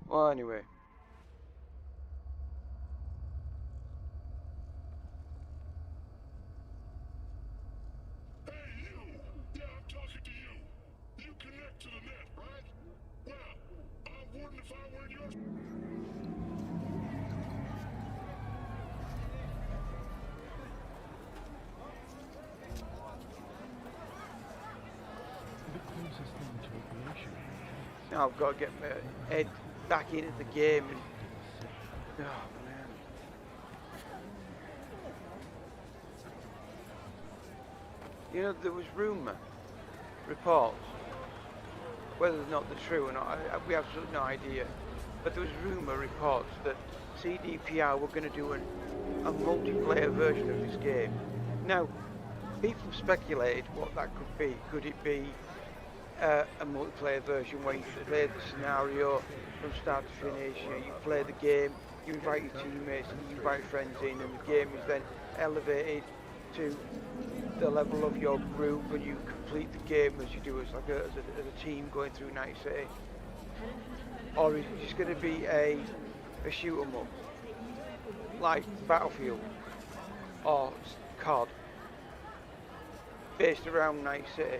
Well, anyway. Hey, you! Yeah, I'm talking to you. You connect to the net, right? Well, I wouldn't if I were in your... The closest thing to a glacier. Now I've got to get my head back into the game and... Oh, man. You know, there was rumour, reports, whether or not they're true or not, we have absolutely no idea. But there was rumour, reports, that CDPR were going to do a multiplayer version of this game. Now, people speculated what that could be. Could it be a multiplayer version where you play the scenario from start to finish, you play the game you invite your teammates and you invite friends in, and the game is then elevated to the level of your group, and you complete the game as you do as a team going through Night City. Or is it just going to be a shoot 'em up like Battlefield or COD based around Night City?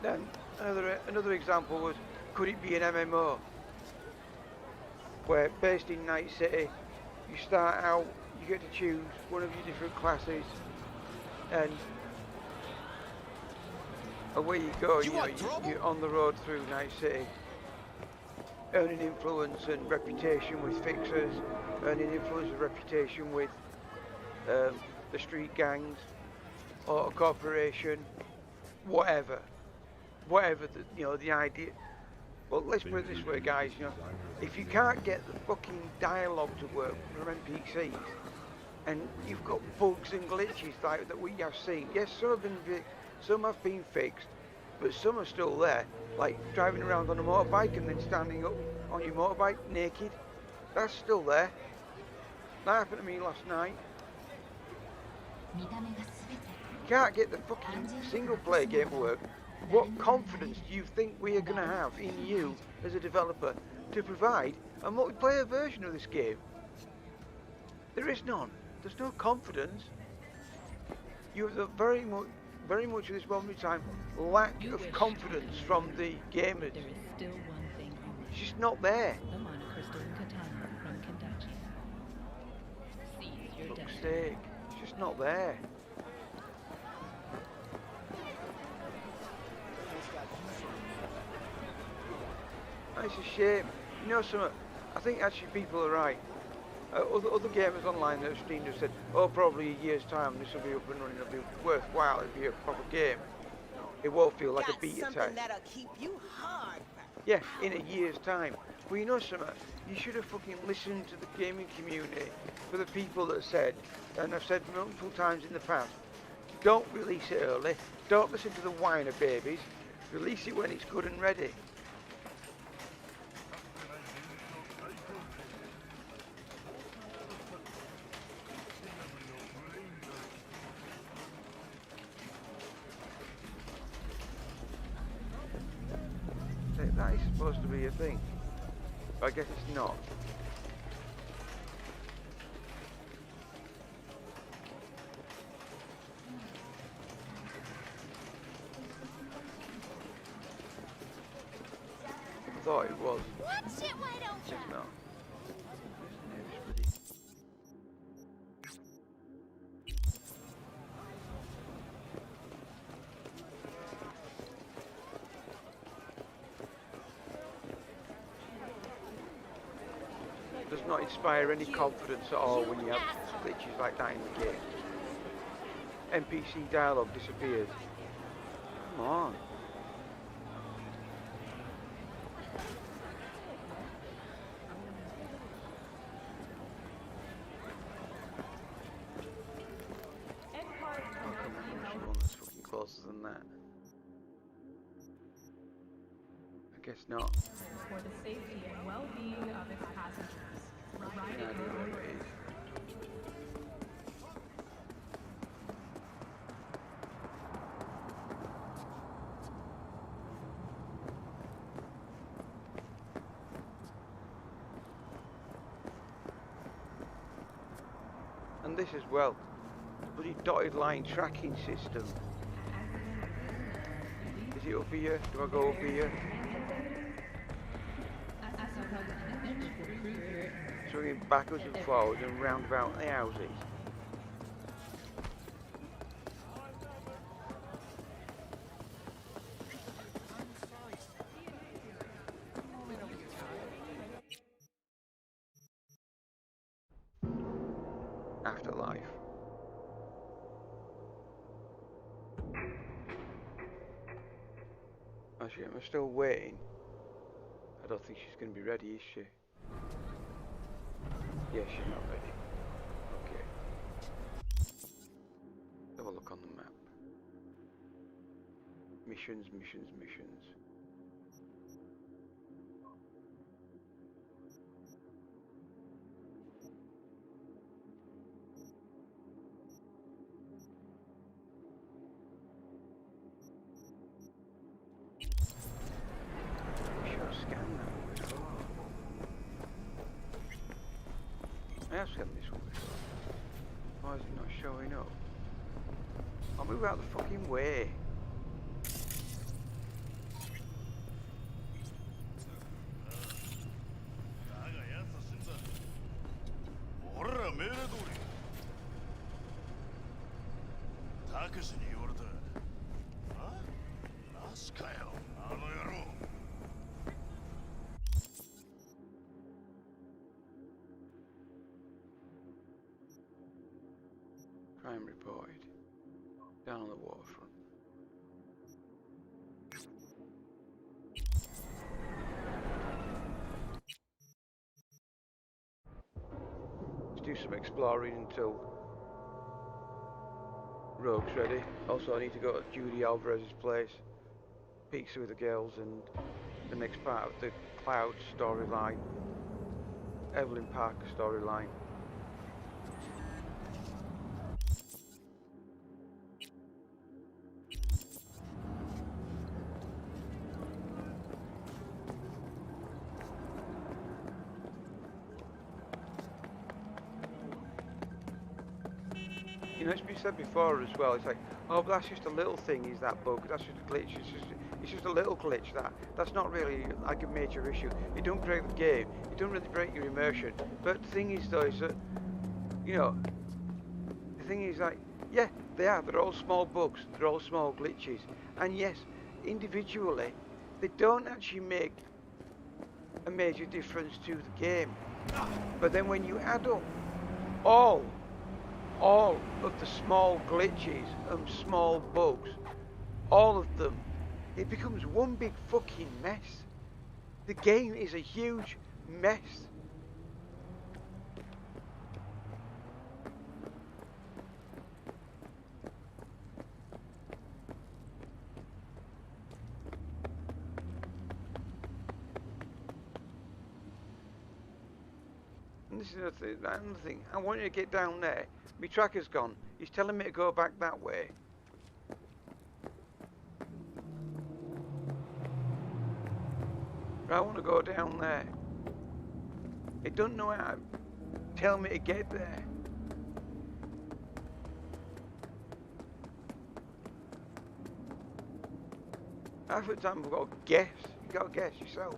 Then another example was, could it be an MMO where based in Night City you start out, you get to choose one of your different classes, and away you go. You're on the road through Night City, earning influence and reputation with fixers, earning influence and reputation with the street gangs, or a corporation, whatever the idea. Well, let's put it this way, guys. If you can't get the fucking dialogue to work from NPCs, and you've got bugs and glitches like that we have seen. Yes, some have been fixed, but some are still there. Like driving around on a motorbike and then standing up on your motorbike naked. That's still there. That happened to me last night. You can't get the fucking single player game to work. What confidence do you think we are going to have in you as a developer to provide a multiplayer version of this game? There is none. There's no confidence. You have very much at this moment in time lack of confidence from the gamers. There is still one thing you It's just not there. The monocrystal katana from Kendachi. Seize your Fuck's destiny. sake. It's just not there. It's a shame. You know something? I think actually people are right. Other gamers online that have streamed have said, oh, probably a year's time this will be up and running, it'll be worthwhile, it'll be a proper game. It won't feel like a beta test. That'll keep you hard. Yeah, in a year's time. Well, you know something? You should have fucking listened to the gaming community, for the people that said, and I've said multiple times in the past, don't release it early, don't listen to the whiner babies, release it when it's good and ready. That is supposed to be a thing, but I guess it's not. I thought it was. Watch it, why don't It's you? not. Does not inspire any confidence at all when you have glitches like that in the game. NPC dialogue disappears. Come on. One that's fucking closer than that. I guess not. For the safety and well-being of its passengers. I don't know what it is. And this as well, the bloody dotted line tracking system. Is it up here? Do I go up here? Swinging backwards and forwards and round about the houses. Afterlife. Actually, I'm still waiting. I don't think she's going to be ready, is she? Yeah, she's not ready. Okay. Have a look on the map. Missions, missions, missions. have seen this one before. Why is it not showing up? I'll move out the fucking way. Crime reported. Down on the waterfront. Let's do some exploring until Rogue's ready. Also, I need to go to Judy Alvarez's place, pizza with the girls, and the next part of the Cloud storyline, Evelyn Park storyline. You know, it's been said before as well. It's like, oh, but that's just a little thing. Is that bug? That's just a glitch. It's just a little glitch. That's not really like a major issue. It don't break the game. It don't really break your immersion. But the thing is, though, is that, you know, the thing is like, yeah, they are. They're all small bugs. They're all small glitches. And yes, individually, they don't actually make a major difference to the game. But then when you add up all of the small glitches and small bugs, all of them, it becomes one big fucking mess. The game is a huge mess. And this is another thing. I want you to get down there. My tracker's gone. He's telling me to go back that way. I want to go down there. It don't know how to tell me to get there. Half the time we've got to guess. You've got to guess yourself.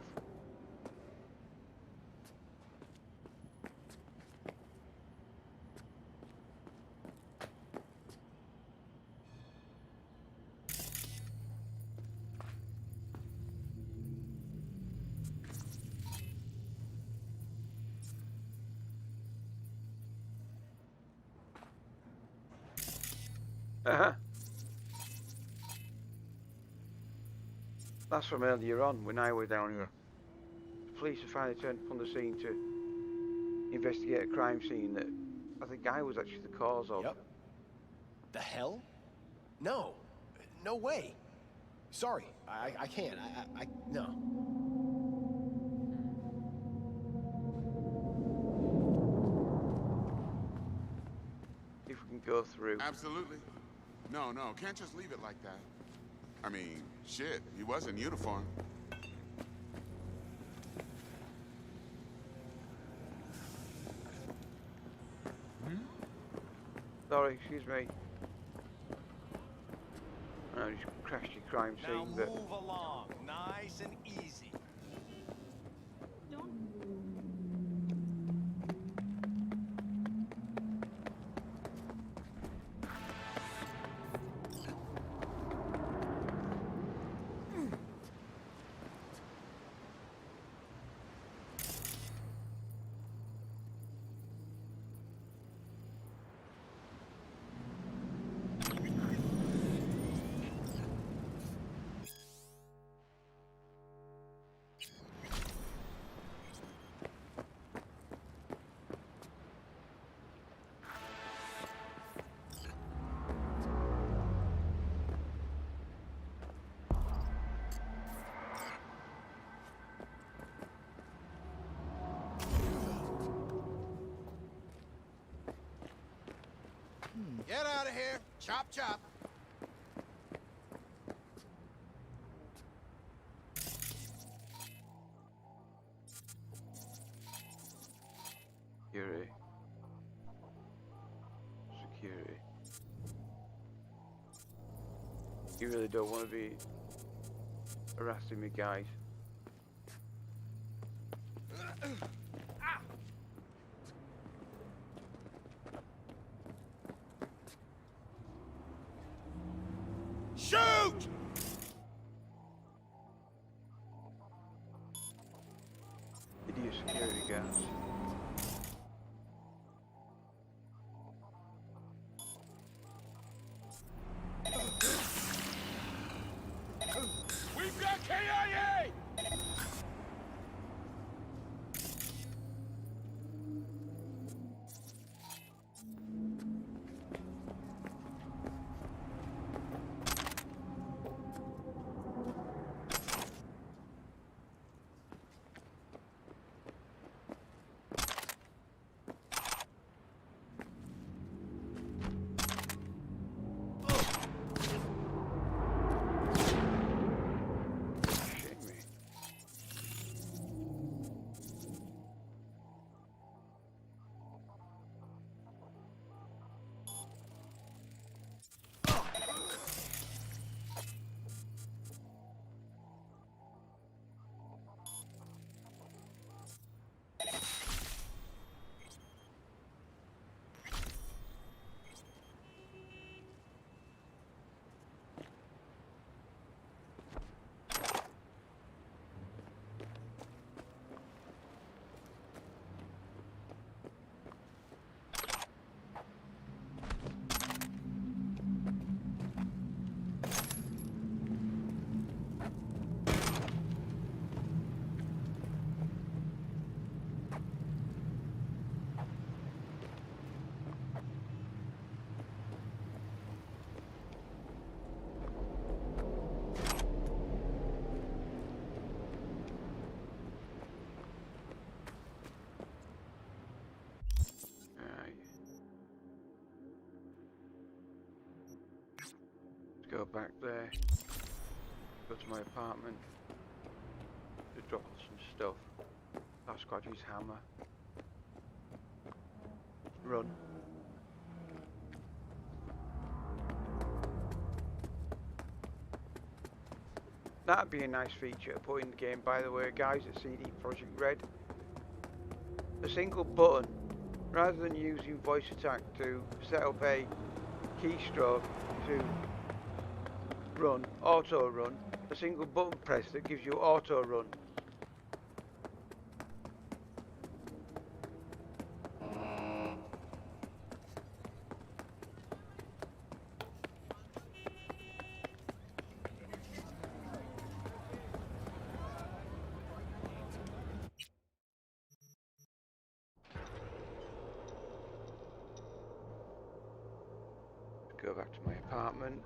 That's from earlier on when I was down here. The police have finally turned up on the scene to investigate a crime scene that I think I was actually the cause of. Yep. The hell? No. No way. Sorry. I can't. No. If we can go through. Absolutely. No, can't just leave it like that. I mean, shit, he was in uniform. Sorry, excuse me. I just crashed your crime scene, now but... move along, nice and easy. Get out of here. Chop, chop. Yuri. security. You really don't want to be harassing me, guys. Shoot! Idiot security guards. We've got KIA! Shit me. Go back there, go to my apartment, to drop off some stuff. That's got his hammer. Run. That'd be a nice feature to put in the game, by the way, guys, at CD Projekt Red. A single button, rather than using voice attack to set up a keystroke to run, auto run, a single button press that gives you auto run. Go back to my apartment.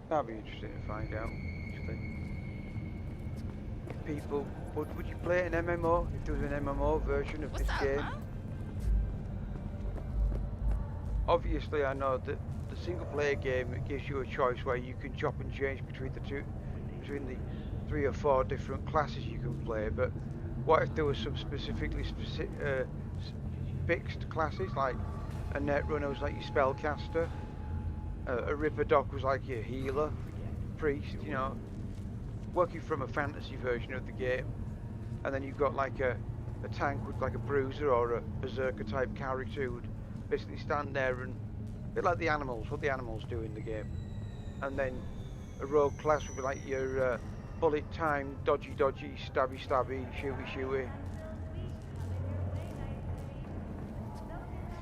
That'd be interesting to find out, actually. People, would you play an MMO if there was an MMO version of this game? Huh? Obviously, I know that the single-player game, it gives you a choice where you can chop and change between the 3 or 4 different classes you can play. But what if there was some specifically fixed classes, like a Netrunner was like your spellcaster, a Ripper Doc was like your healer, priest, you know, working from a fantasy version of the game, and then you've got like a tank with like a bruiser or a berserker type character who would basically stand there and a bit like the animals, what the animals do in the game, and then a rogue class would be like your bullet time, dodgy, stabby, shooty.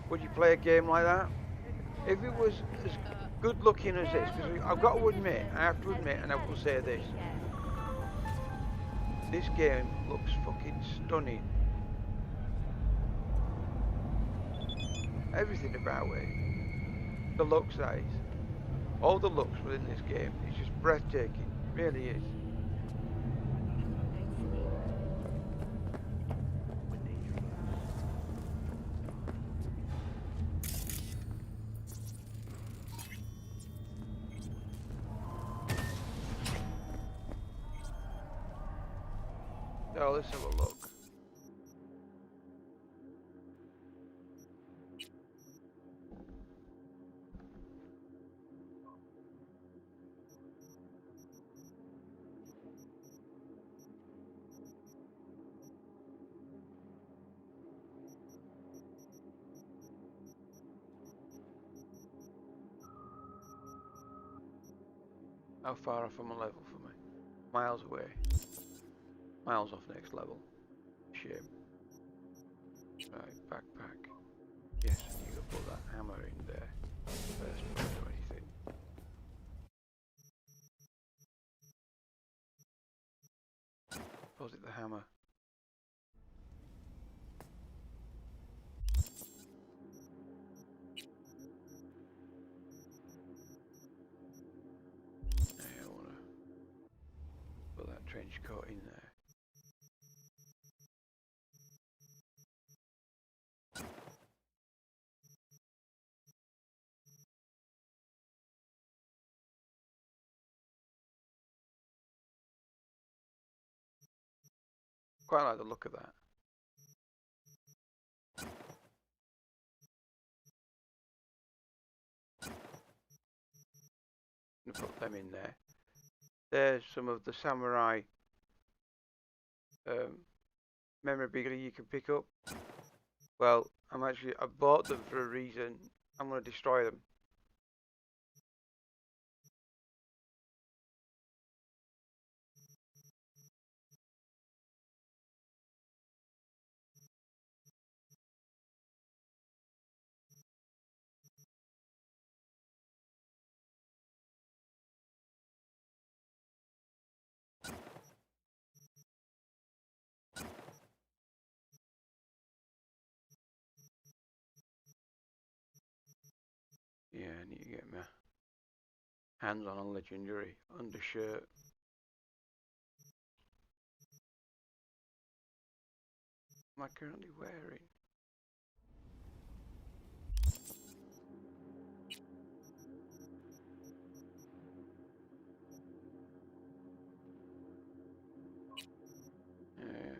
Would you play a game like that? If it was as good looking as this, because I've got to admit, I have to admit, and I will say this, this game looks fucking stunning. Everything about it, the looks that is, all the looks within this game, it's just breathtaking, it really is. So let's have a look. How far off from a level for me? Miles away. Miles off next level. Shame. Right, backpack. Yes, you can put that hammer in there. First, before I do anything. Deposit the hammer. I wanna put that trench coat in there. Quite like the look of that. I'm gonna put them in there. There's some of the samurai memorabilia you can pick up. Well, I bought them for a reason. I'm gonna destroy them. Yeah, I need to get my hands on a legendary undershirt. Am I currently wearing? Yeah.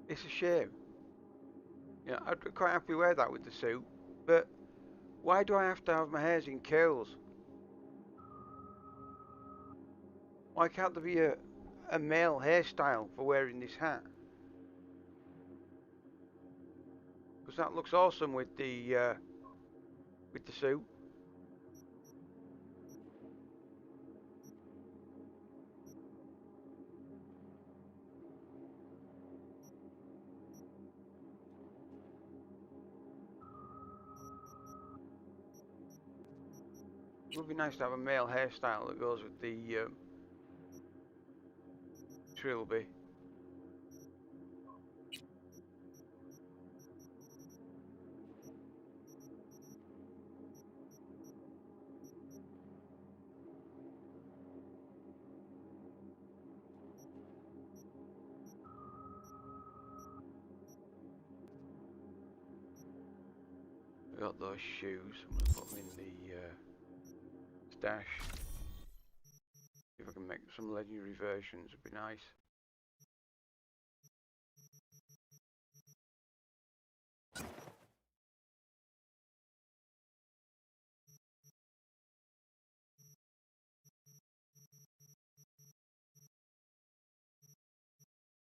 It's a shame. Yeah, I'd be quite happy to wear that with the suit, but why do I have to have my hairs in curls? Why can't there be a male hairstyle for wearing this hat? Because that looks awesome with the suit. It would be nice to have a male hairstyle that goes with the trilby. I got those shoes. I'm gonna put them in the stash. If I can make some legendary versions, it'd be nice.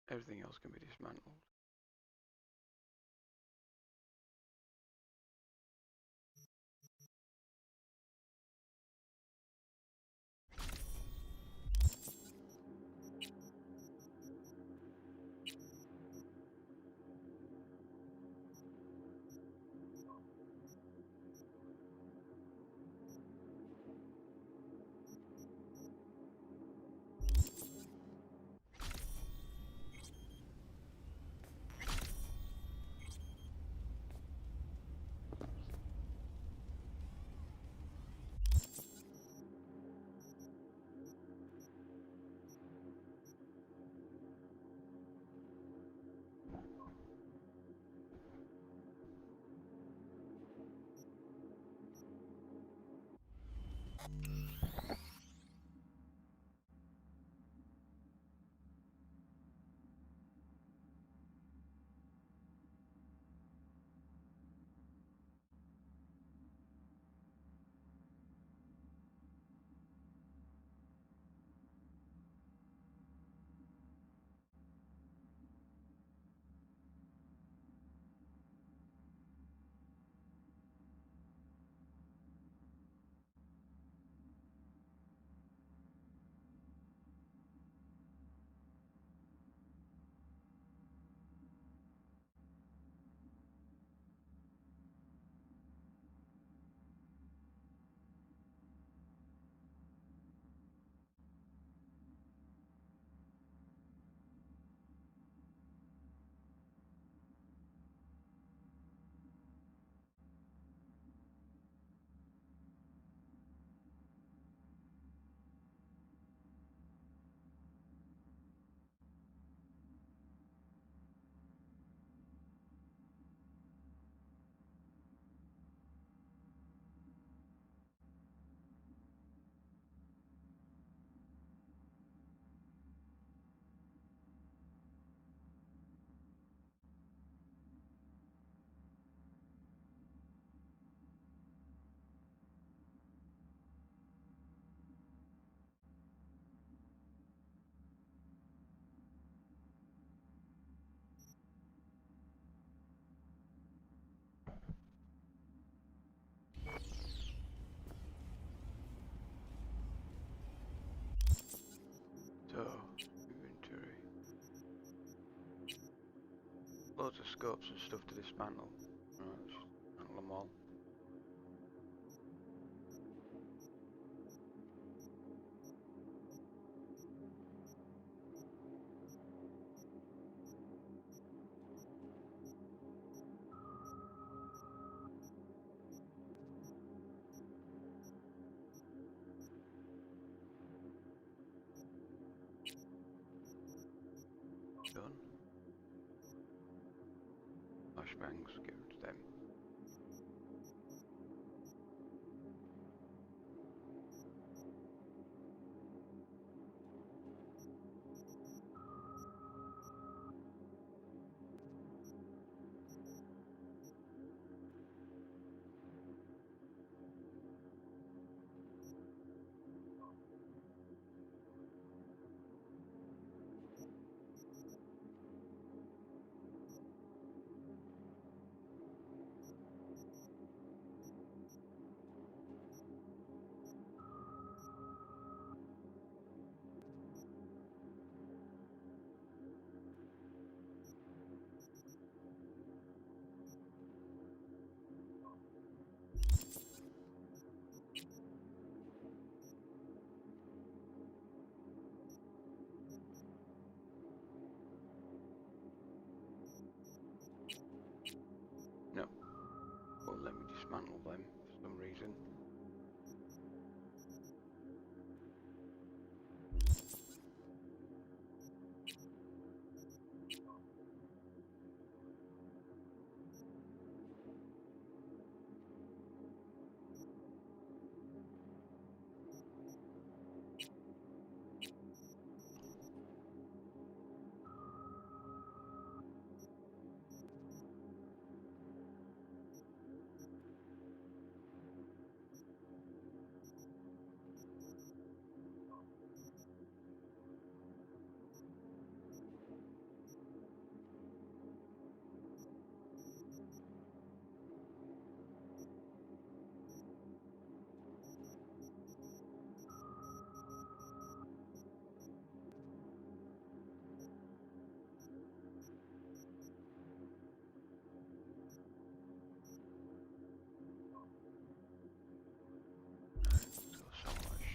Everything else can be dismantled. loads of scopes and stuff to dismantle. Right, let's just dismantle them all. Done. Flashbangs, get rid of them. No. Well, let me dismantle them for some reason.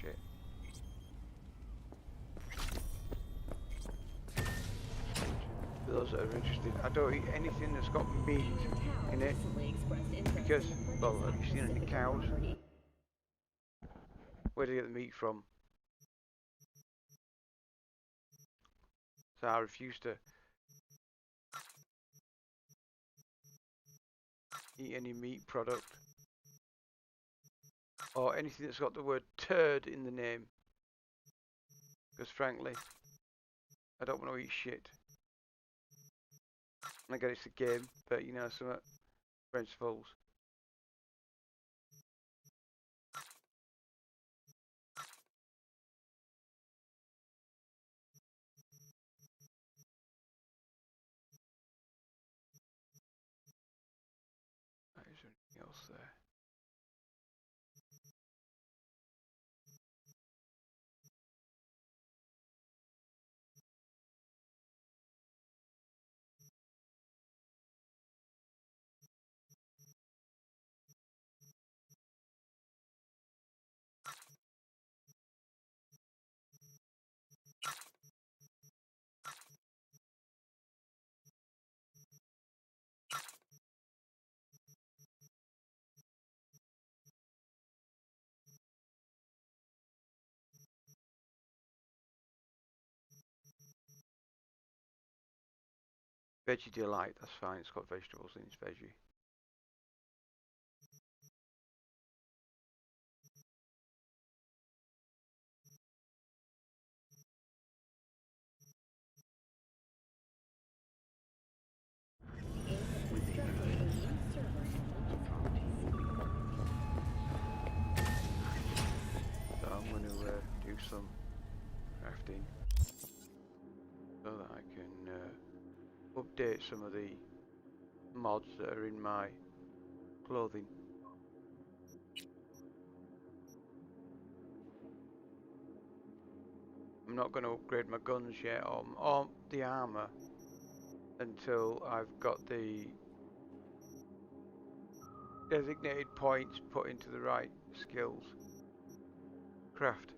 Shit. For those that are interested, I don't eat anything that's got meat in it because, well, have you seen any cows? Where do you get the meat from? So I refuse to eat any meat product or anything that's got the word turd in the name, because frankly I don't want to eat shit. I get it's a game, but you know, some French fools. Is there anything else there? Veggie delight, that's fine, it's got vegetables in its veggie. So I'm going to do some crafting so that I can update some of the mods that are in my clothing. I'm not going to upgrade my guns yet or the armor until I've got the designated points put into the right skills. Craft.